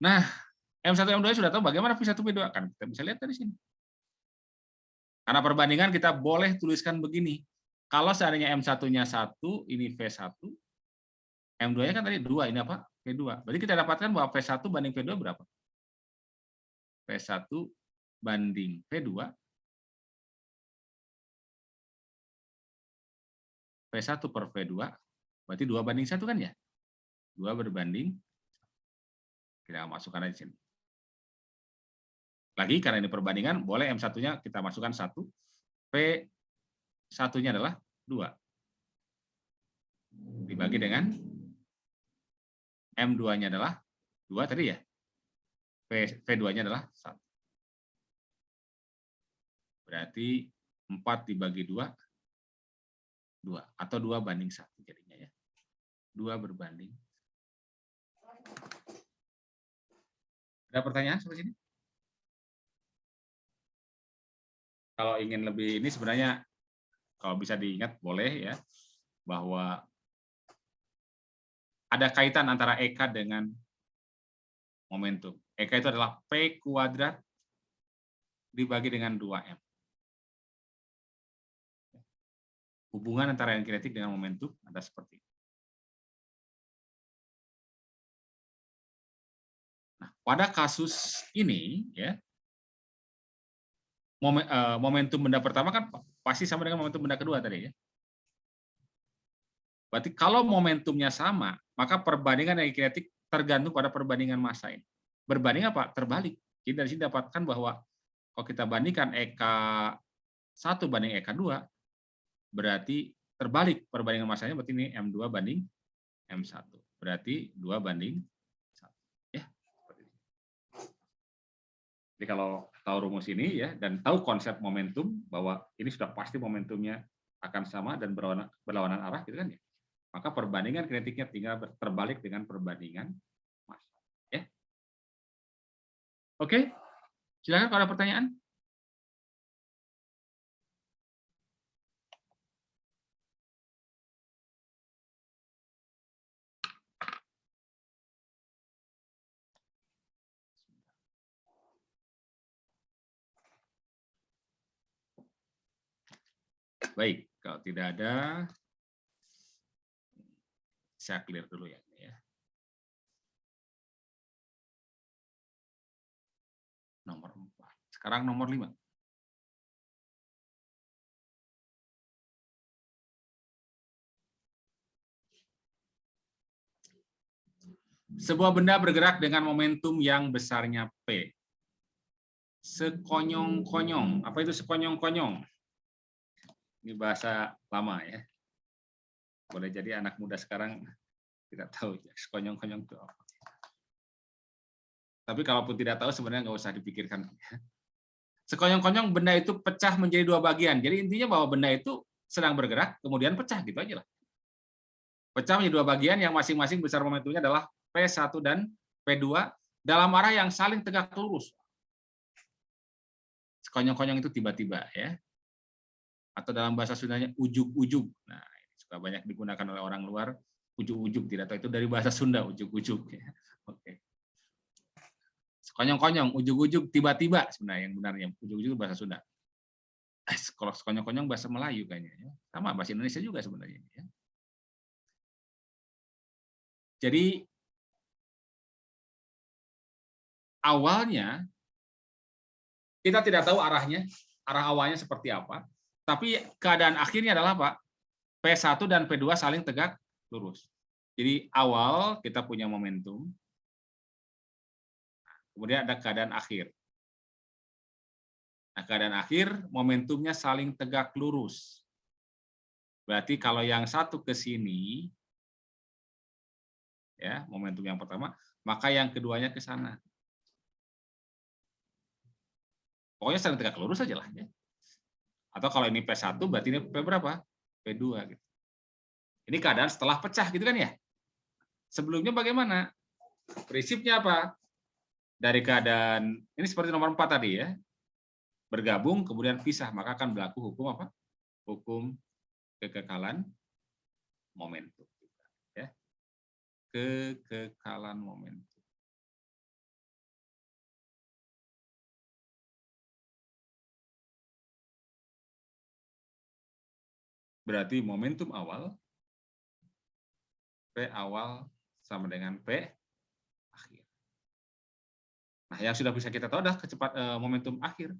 Nah, M1 M2 sudah tahu bagaimana V1 V2 kan kita bisa lihat dari sini. Karena perbandingan kita boleh tuliskan begini. Kalau seandainya M1-nya 1, ini V1, M2-nya kan tadi 2, ini apa? V2. Berarti kita dapatkan bahwa V1 banding V2 berapa? V1 banding V2. V1 per V2, berarti 2 banding 1 kan ya? 2 berbanding, kita masukkan aja di sini. Lagi, karena ini perbandingan, boleh M1-nya kita masukkan 1, V1-nya adalah 2. Dibagi dengan M2-nya adalah 2 tadi ya? V2-nya adalah 1. Berarti 4 dibagi 2, 2. Atau 2 banding 1 jadinya ya. 2 berbanding. Ada pertanyaan sampai sini? Kalau ingin lebih ini sebenarnya, kalau bisa diingat boleh ya, bahwa ada kaitan antara EK dengan momentum. EK itu adalah P kuadrat dibagi dengan 2M. Hubungan antara yang kinetik dengan momentum ada seperti itu. Nah, pada kasus ini ya, momentum benda pertama kan pasti sama dengan momentum benda kedua tadi ya. Berarti kalau momentumnya sama, maka perbandingan yang kinetik tergantung pada perbandingan massa ini. Berbanding apa? Terbalik. Jadi dari sini dapatkan bahwa kalau kita bandingkan EK1 banding EK2, berarti terbalik perbandingan massanya, berarti ini M2 banding M1. Berarti 2 banding 1. Ya. Jadi kalau tahu rumus ini ya, dan tahu konsep momentum, bahwa ini sudah pasti momentumnya akan sama dan berlawanan arah, gitu kan ya. Maka perbandingan kinetiknya tinggal terbalik dengan perbandingan massa. Ya. Oke, silakan kalau ada pertanyaan. Baik, kalau tidak ada, saya clear dulu ya. Nomor 4. Sekarang nomor 5. Sebuah benda bergerak dengan momentum yang besarnya P. Sekonyong-konyong. Apa itu sekonyong-konyong? Ini bahasa lama ya. Boleh jadi anak muda sekarang tidak tahu ya, sekonyong-konyong itu apa. Tapi kalaupun tidak tahu sebenarnya nggak usah dipikirkan. Sekonyong-konyong benda itu pecah menjadi 2 bagian. Jadi intinya bahwa benda itu sedang bergerak, kemudian pecah, gitu aja lah. Pecah menjadi 2 bagian yang masing-masing besar momentumnya adalah P1 dan P2 dalam arah yang saling tegak lurus. Sekonyong-konyong itu tiba-tiba ya. Atau dalam bahasa Sundanya ujug-ujug. Nah, ini suka banyak digunakan oleh orang luar. Ujug-ujug, tidak tahu itu dari bahasa Sunda ujug-ujug ya. Oke. Sekonyong-konyong, ujug-ujug, tiba-tiba sebenarnya yang benarnya. Ujug-ujug bahasa Sunda. Kalau sekonyong-konyong bahasa Melayu kayaknya ya. Sama bahasa Indonesia juga sebenarnya ya. Jadi awalnya kita tidak tahu arahnya, arah awalnya seperti apa, tapi keadaan akhirnya adalah apa? P1 dan P2 saling tegak lurus. Jadi awal kita punya momentum, kemudian ada keadaan akhir. Nah, keadaan akhir momentumnya saling tegak lurus. Berarti kalau yang satu ke sini, ya momentum yang pertama, maka yang keduanya ke sana. Pokoknya saling tegak lurus saja lah. Ya. Atau kalau ini P1 berarti ini P berapa? P2. Gitu. Ini keadaan setelah pecah gitu kan ya. Sebelumnya bagaimana? Prinsipnya apa? Dari keadaan, ini seperti nomor 4 tadi ya. Bergabung kemudian pisah, maka akan berlaku hukum apa? Hukum kekekalan momentum. Ya. Kekekalan momentum. Berarti momentum awal, P awal sama dengan P akhir. Nah, yang sudah bisa kita tahu adalah momentum akhir.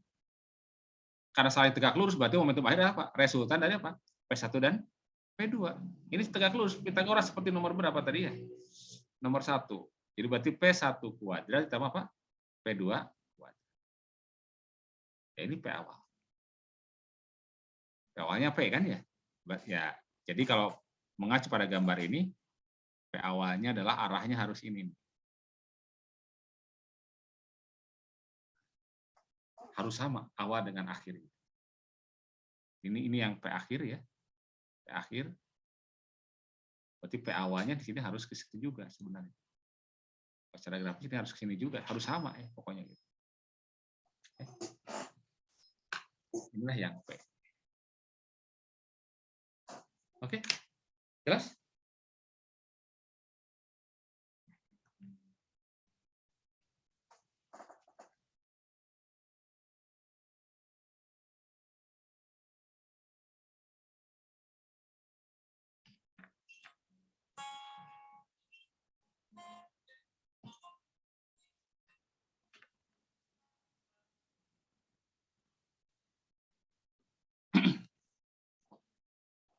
Karena saling tegak lurus, berarti momentum akhir adalah apa? Resultan dari apa? P1 dan P2. Ini tegak lurus. Pitagoras seperti nomor berapa tadi ya? Nomor 1. Jadi berarti P1 kuadrat ditambah apa? P2 kuadrat. Ya, ini P awal. P awalnya P kan ya? Ya, jadi kalau mengacu pada gambar ini, P awalnya adalah arahnya harus ini. Harus sama awal dengan akhir. Ini yang P akhir ya. P akhir. Berarti P awalnya di sini harus ke situ juga sebenarnya. Secara grafis ini harus ke sini juga, harus sama ya pokoknya gitu. Inilah yang P. Oke. Jelas?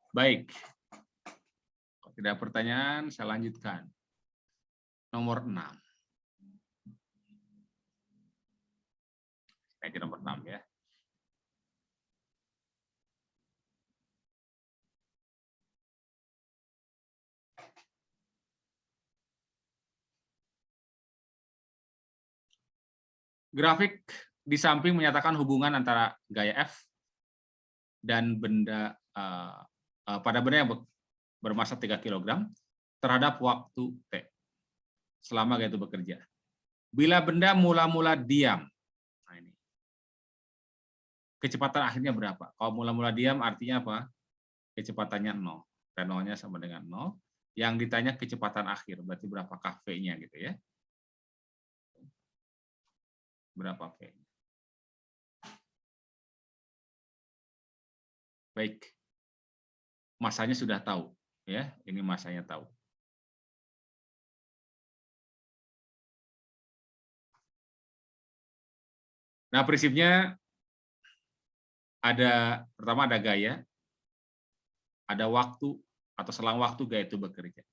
Baik. Kalau tidak ada pertanyaan, saya lanjutkan. Nomor 6. Kayak nomor 6 ya. Grafik di samping menyatakan hubungan antara gaya F dan benda pada benda yang bermassa 3 kg terhadap waktu T selama gaya itu bekerja. Bila benda mula-mula diam, nah ini, kecepatan akhirnya berapa? Kalau mula-mula diam artinya apa? Kecepatannya 0. P0-nya sama dengan 0. Yang ditanya kecepatan akhir, berarti berapakah V-nya gitu ya. Berapa V? Baik. masanya sudah tahu, ya. Ini masanya tahu. Nah, prinsipnya pertama ada gaya, ada waktu atau selang waktu gaya itu bekerja.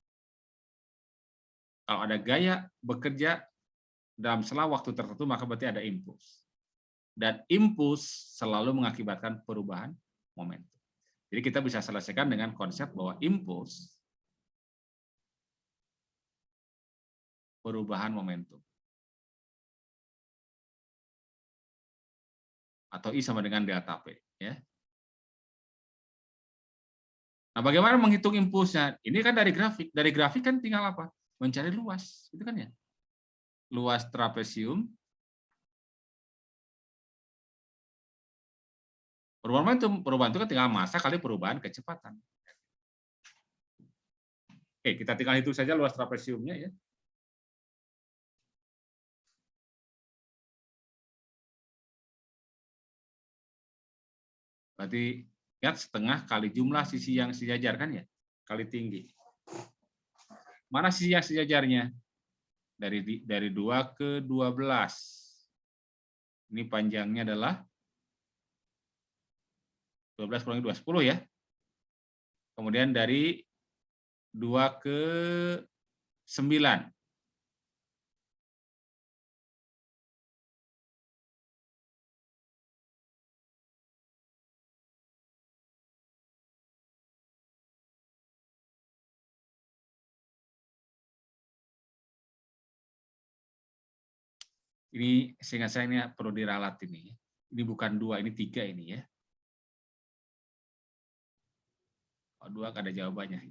Kalau ada gaya bekerja dalam selang waktu tertentu, maka berarti ada impuls. Dan impuls selalu mengakibatkan perubahan momentum. Jadi kita bisa selesaikan dengan konsep bahwa impuls perubahan momentum. Atau I sama dengan delta P. Ya. Nah, bagaimana menghitung impulsnya? Ini kan dari grafik. Dari grafik kan tinggal apa? Mencari luas. Itu kan ya. Luas trapesium. Perubahan itu kan tinggal massa kali perubahan kecepatan. Oke, kita tinggal hitung saja luas trapesiumnya ya. Berarti lihat setengah kali jumlah sisi yang sejajar kan ya, kali tinggi. Mana sisi yang sejajarnya? Dari 2 ke 12. Ini panjangnya adalah 12 kurangi 2, 10 ya. Kemudian dari 2 ke 9. Ini seingat saya ini perlu diralat ini. Ini bukan 2, ini 3 ini ya. Kalau 2 ada jawabannya.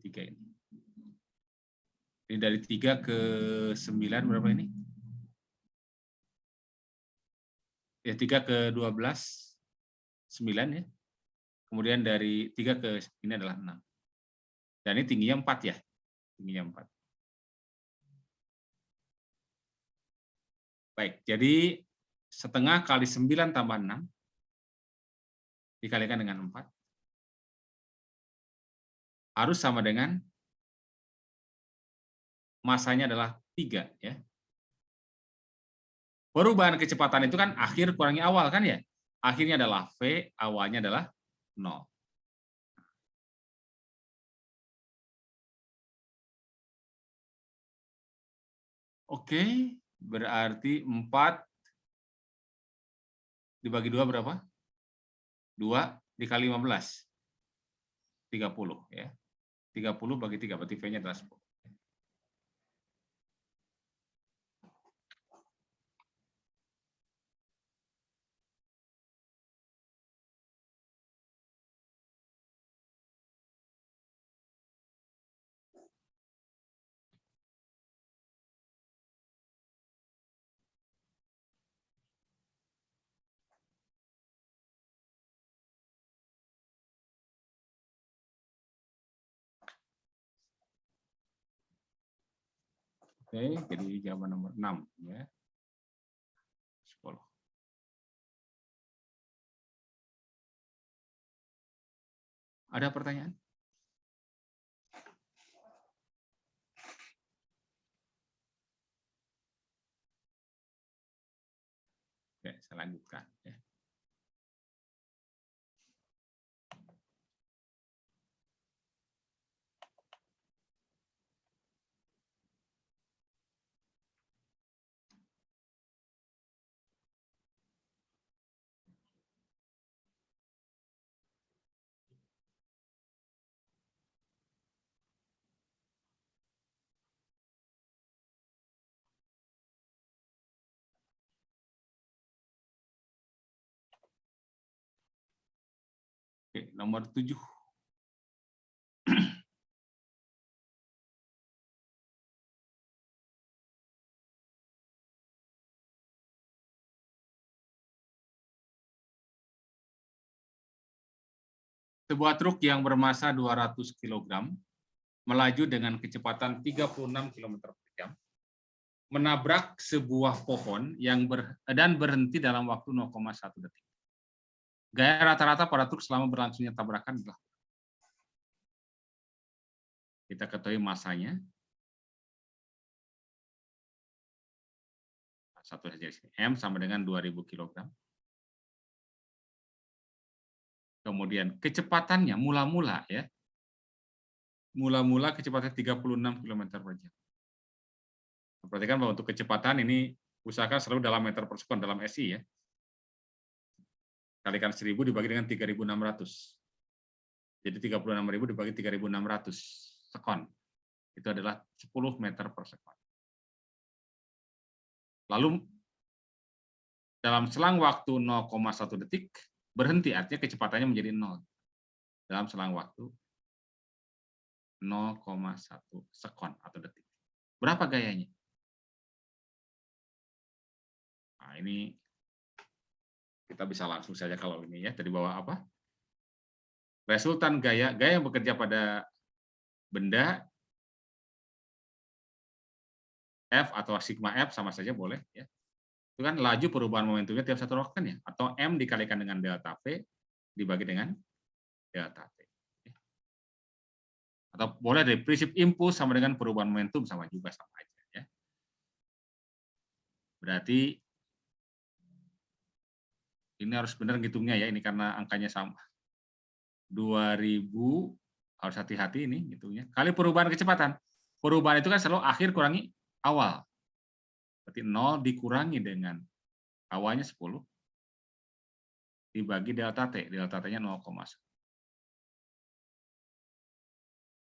3 ini. Ini dari 3 ke 9 berapa ini? Ya 3 ke 12, 9 ya. Kemudian dari 3 ke ini adalah 6. Dan ini tingginya 4 ya. Tingginya 4. Baik, jadi setengah kali 9 tambah 6 dikalikan dengan 4 harus sama dengan masanya adalah 3 ya. Perubahan kecepatan itu kan akhir kurangi awal kan ya. Akhirnya adalah V, awalnya adalah 0. Oke, berarti 4 dibagi 2 berapa? 2 dikali 15. 30 ya. 30 bagi 3, berarti V-nya adalah 10. Oke, jadi jawaban nomor 6 ya. 10. Ada pertanyaan? Oke, saya lanjutkan ya. Oke, nomor 7. Sebuah truk yang bermasa 200 kg melaju dengan kecepatan 36 km per jam menabrak sebuah pohon dan berhenti dalam waktu 0,1 detik. Gaya rata-rata pada truk selama berlangsungnya tabrakan adalah Kita ketahui masanya. Satu saja di sini. M sama dengan 2000 kg. Kemudian kecepatannya mula-mula ya. Mula-mula kecepatan 36 km per jam. Perhatikan bahwa untuk kecepatan ini usahakan selalu dalam meter per sekon dalam SI ya. Kalikan 1000 dibagi dengan 3600. Jadi 36.000 dibagi 3600 sekon. Itu adalah 10 meter per sekon. Lalu dalam selang waktu 0,1 detik berhenti, artinya kecepatannya menjadi 0. Dalam selang waktu 0,1 sekon atau detik. Berapa gayanya? Nah, ini kita bisa langsung saja kalau ini ya, tadi bawah apa? Resultan gaya yang bekerja pada benda F atau sigma F sama saja boleh ya. Itu kan laju perubahan momentumnya tiap satu rokan ya, atau M dikalikan dengan delta V dibagi dengan delta T. Atau boleh dari prinsip impuls sama dengan perubahan momentum sama juga sama aja ya. Berarti ini harus benar ngitungnya ya, ini karena angkanya sama. 2000 harus hati-hati ini ngitungnya. Kali perubahan kecepatan. Perubahan itu kan selalu akhir kurangi awal. Berarti 0 dikurangi dengan awalnya 10 dibagi delta T. Delta T-nya 0,1.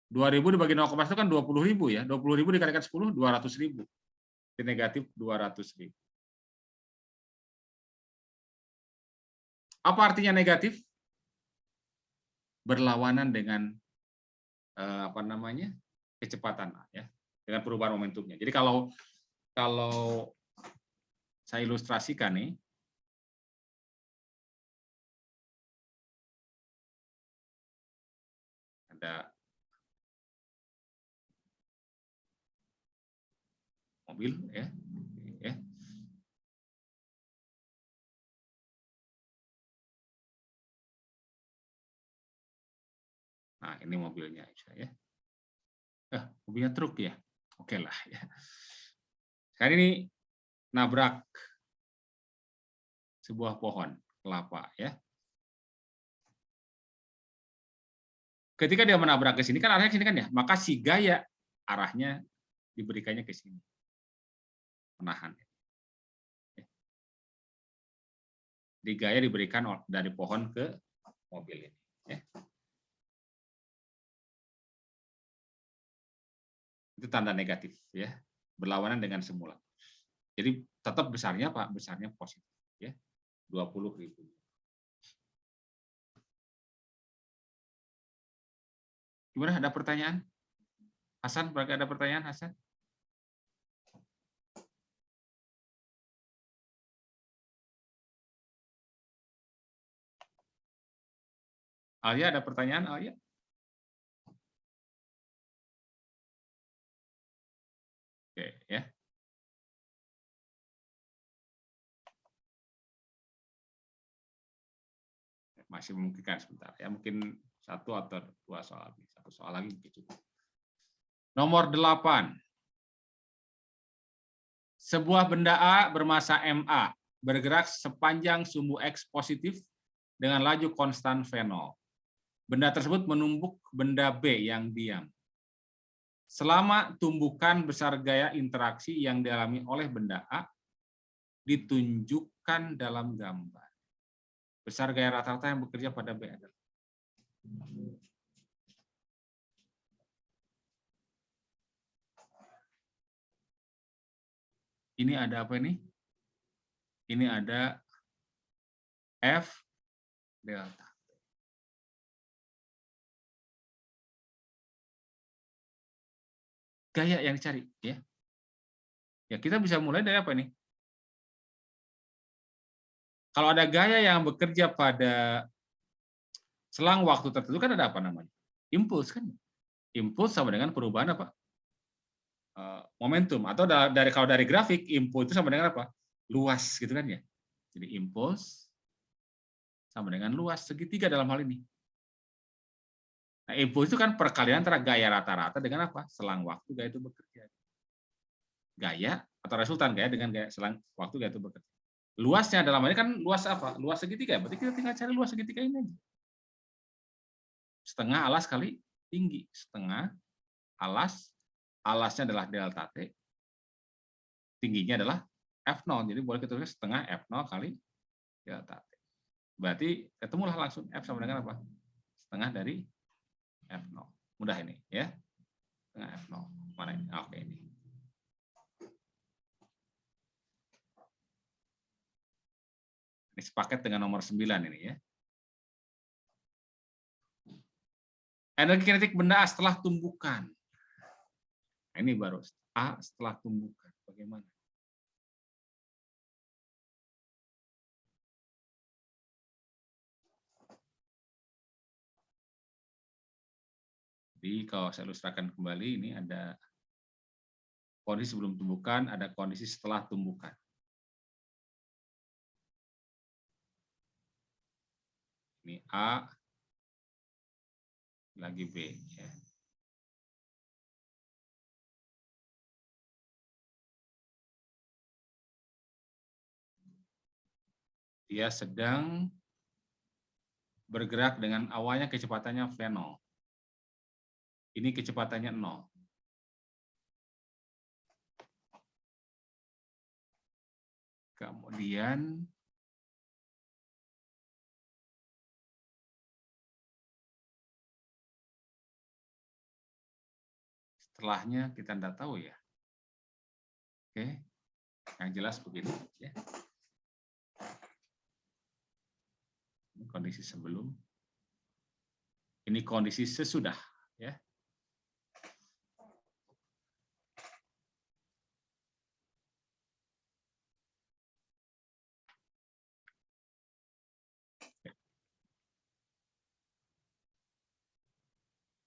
2000 dibagi 0,1 itu kan 20.000 ya. 20.000 dikalikan 10, 200.000. Itu negatif 200.000. Apa artinya negatif? Berlawanan dengan apa namanya? Kecepatan ya. Dengan perubahan momentumnya. Jadi kalau saya ilustrasikan nih, ada mobil ya. Nah, ini mobilnya ya. Mobilnya truk ya. Oke lah ya. Sekarang ini nabrak sebuah pohon kelapa ya. Ketika dia menabrak ke sini kan arahnya ke sini kan ya, maka si gaya arahnya diberikannya ke sini. Menahan. Di gaya diberikan dari pohon ke mobil ini ya. Itu tanda negatif ya, berlawanan dengan semula. Jadi tetap besarnya Pak, besarnya positif ya. 20.000. Gimana, ada pertanyaan? Hasan, ada pertanyaan Hasan? Alia, ada pertanyaan Alia? Oke ya. Masih memungkinkan sebentar ya, mungkin satu atau dua soal, satu soal lagi mungkin cukup. Nomor 8. Sebuah benda A bermasa MA bergerak sepanjang sumbu X positif dengan laju konstan V0. Benda tersebut menumbuk benda B yang diam. Selama tumbukan besar gaya interaksi yang dialami oleh benda A ditunjukkan dalam gambar. Besar gaya rata-rata yang bekerja pada B adalah. Ini ada apa ini? Ini ada F delta. Gaya yang dicari ya. Ya, kita bisa mulai dari apa nih? Kalau ada gaya yang bekerja pada selang waktu tertentu kan ada apa namanya? Impuls kan. Impuls sama dengan perubahan apa? Momentum, atau kalau dari grafik impuls itu sama dengan apa? Luas gitu kan ya. Jadi impuls sama dengan luas segitiga dalam hal ini. Nah, impuls itu kan perkalian antara gaya rata-rata dengan apa? Selang waktu gaya itu bekerja. Gaya atau resultan gaya dengan gaya selang waktu gaya itu bekerja. Luasnya dalam hal ini kan luas apa? Luas segitiga. Berarti kita tinggal cari luas segitiga ini aja. Setengah alas kali tinggi. Setengah alas, alasnya adalah delta T, tingginya adalah F0. Jadi boleh kita tulis setengah F0 kali delta T. Berarti ketemulah langsung F sama dengan apa? Setengah dari F0. Mudah ini ya. Setengah F0. Mana ini? Oke, ini. Ini sepaket dengan nomor 9 ini ya. Energi kinetik benda A setelah tumbukan. Nah, ini baru A setelah tumbukan. Bagaimana? Jadi kalau saya ilustrasikan kembali, ini ada kondisi sebelum tumbukan, ada kondisi setelah tumbukan. Ini A, lagi B. Ya. Dia sedang bergerak dengan awalnya kecepatannya V0. Ini kecepatannya 0. Kemudian setelahnya kita tidak tahu ya. Oke, yang jelas begini ya. Ini kondisi sebelum, ini kondisi sesudah ya.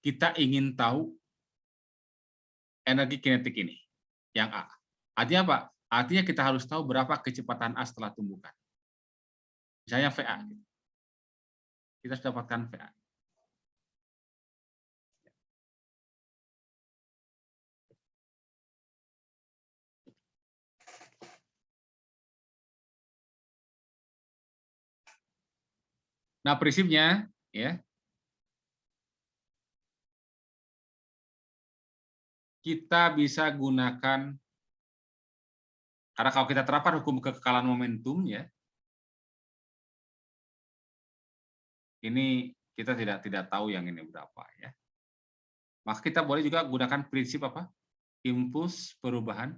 Kita ingin tahu energi kinetik ini yang A. Artinya apa? Artinya kita harus tahu berapa kecepatan A setelah tumbukan. Misalnya VA. Kita sudah dapatkan VA. Nah, prinsipnya ya, kita bisa gunakan, karena kalau kita terapkan hukum kekekalan momentum ya, ini kita tidak tahu yang ini berapa ya. Maka kita boleh juga gunakan prinsip apa? Impuls perubahan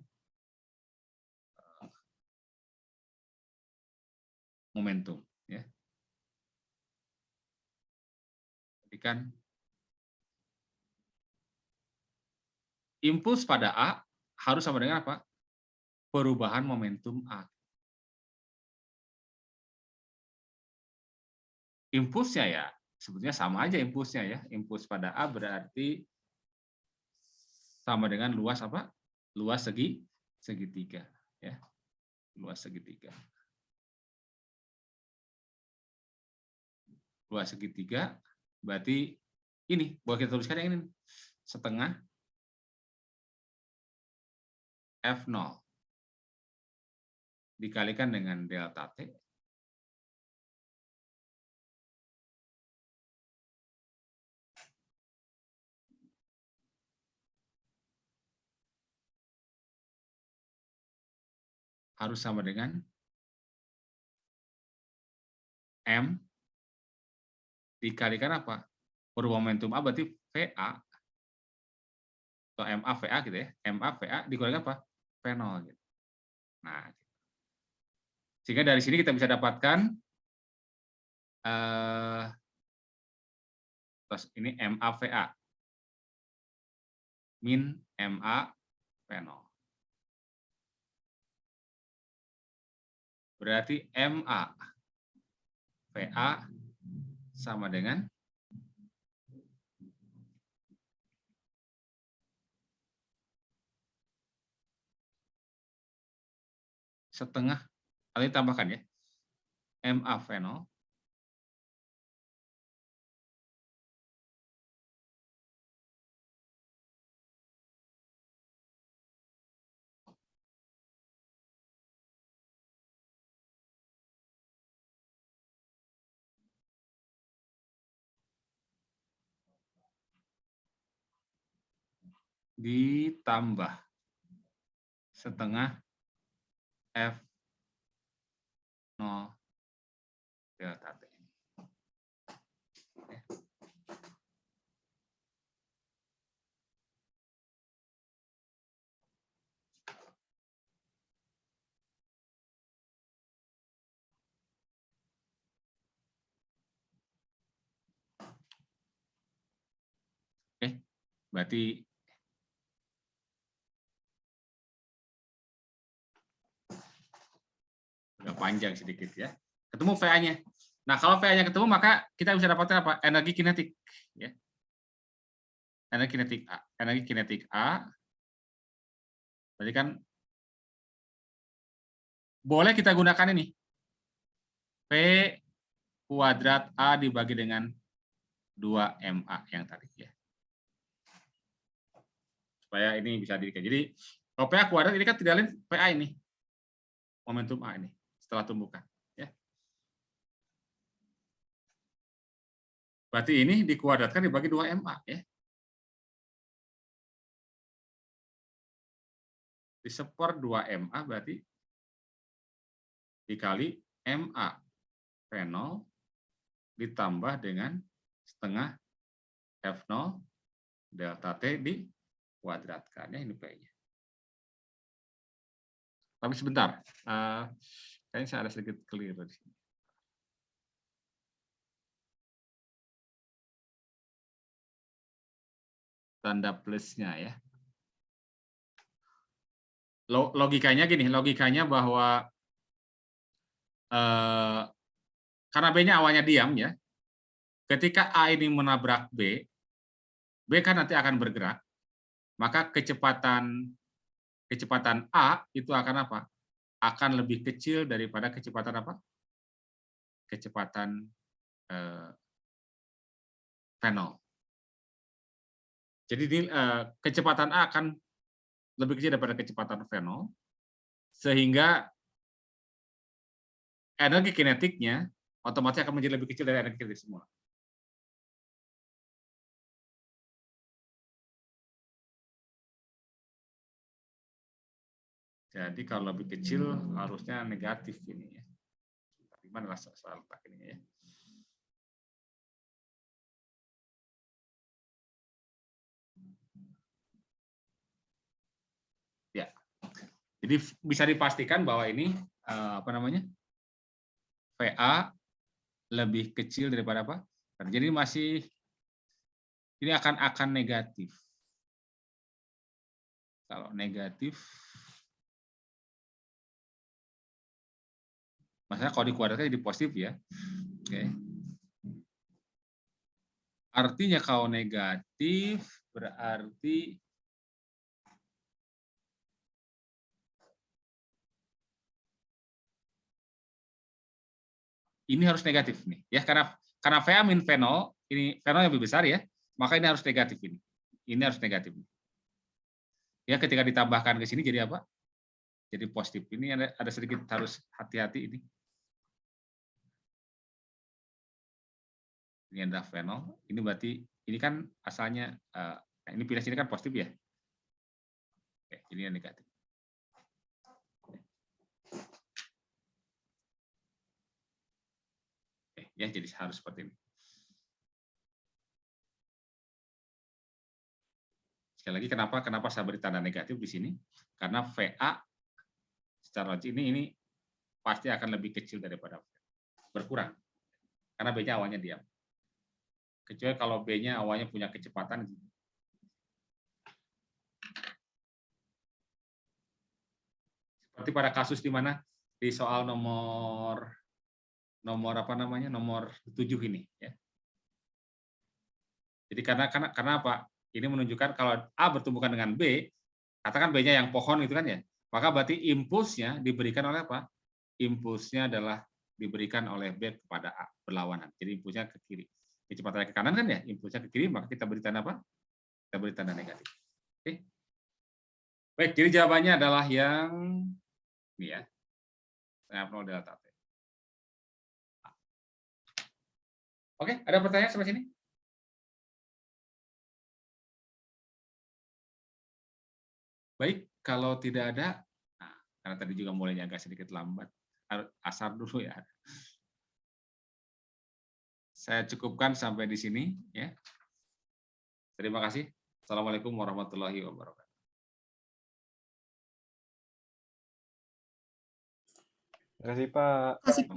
momentum ya. Jadi kan impuls pada A harus sama dengan apa? Perubahan momentum A. Impulsnya ya sebetulnya sama aja impulsnya ya. Impuls pada A berarti sama dengan luas apa? Luas segitiga ya. Luas segitiga. Luas segitiga berarti ini, boleh kita tuliskan yang ini. Setengah F0 dikalikan dengan delta T harus sama dengan M dikalikan apa? Perubahan momentum A berarti VA atau MA VA gitu ya. MA VA dikalikan apa? V0 gitu. Nah, sehingga dari sini kita bisa dapatkan terus ini MA VA min MA V0. Berarti MA VA sama dengan setengah, kali tambahkan ya, MA V0 ditambah setengah F0 delta T. Oke, berarti agak panjang sedikit ya. Ketemu VA-nya. Nah, kalau VA-nya ketemu, maka kita bisa dapatkan apa? Energi kinetik. Ya. Energi kinetik A. Energi kinetik A. Berarti kan boleh kita gunakan ini. P kuadrat A dibagi dengan 2MA yang tadi. Ya. Supaya ini bisa dikira. Jadi, kalau PA kuadrat ini kan tidak lain PA ini. Momentum A ini. Setelah tumbukan. Ya. Berarti ini dikuadratkan dibagi 2MA. Ya. Diseper 2MA berarti dikali MA V0 ditambah dengan setengah F0 delta T dikuadratkan. Ya, ini P-nya. Tapi sebentar, kayaknya saya ada sedikit keliru di sini. Tanda plusnya ya. Logikanya gini, logikanya bahwa karena B-nya awalnya diam ya, ketika A ini menabrak B kan nanti akan bergerak, maka kecepatan A itu akan apa? Akan lebih kecil daripada kecepatan apa? Kecepatan V0. Jadi ini, kecepatan A akan lebih kecil daripada kecepatan V0, sehingga energi kinetiknya otomatis akan menjadi lebih kecil dari energi kinetik semula. Jadi kalau lebih kecil harusnya negatif ini ya. Gimana soal letak ini ya? Ya. Jadi bisa dipastikan bahwa ini apa namanya? VA lebih kecil daripada apa? Jadi masih ini akan negatif. Kalau negatif, maksudnya kalau dikuadratkan jadi positif ya. Oke. Artinya kalau negatif berarti ini harus negatif nih ya, karena VA min V0 ini V0 yang lebih besar ya, maka ini harus negatif ini. Ini harus negatif. Ya, ketika ditambahkan ke sini jadi apa? Jadi positif. Ini ada sedikit harus hati-hati ini. Ini adalah V0. Ini berarti ini kan asalnya ini pilih sini kan positif ya. Oke, ini yang negatif. Oke, ya jadi harus seperti ini. Sekali lagi kenapa saya beri tanda negatif di sini? Karena VA secara logik ini pasti akan lebih kecil daripada V. Berkurang. Karena B-nya awalnya diam. Kecuali kalau B-nya awalnya punya kecepatan. Seperti pada kasus di mana di soal nomor apa namanya? Nomor 7 ini ya. Jadi karena apa? Ini menunjukkan kalau A bertumbukan dengan B, katakan B-nya yang pohon itu kan ya, maka berarti impulsnya diberikan oleh apa? Impulsnya adalah diberikan oleh B kepada A, berlawanan. Jadi impulsnya ke kiri. Kecepatan ke kanan kan ya, impulsnya ke kiri, maka kita beri tanda apa? Kita beri tanda negatif. Oke. Baik, jadi jawabannya adalah yang ini ya. F0 delta T. Oke, ada pertanyaan sampai sini? Baik, kalau tidak ada, nah, karena tadi juga mulainya agak sedikit lambat, asar dulu ya. Saya cukupkan sampai di sini ya. Terima kasih. Assalamualaikum warahmatullahi wabarakatuh. Terima kasih Pak. Terima kasih, Pak.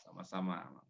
Sama-sama. Sama-sama.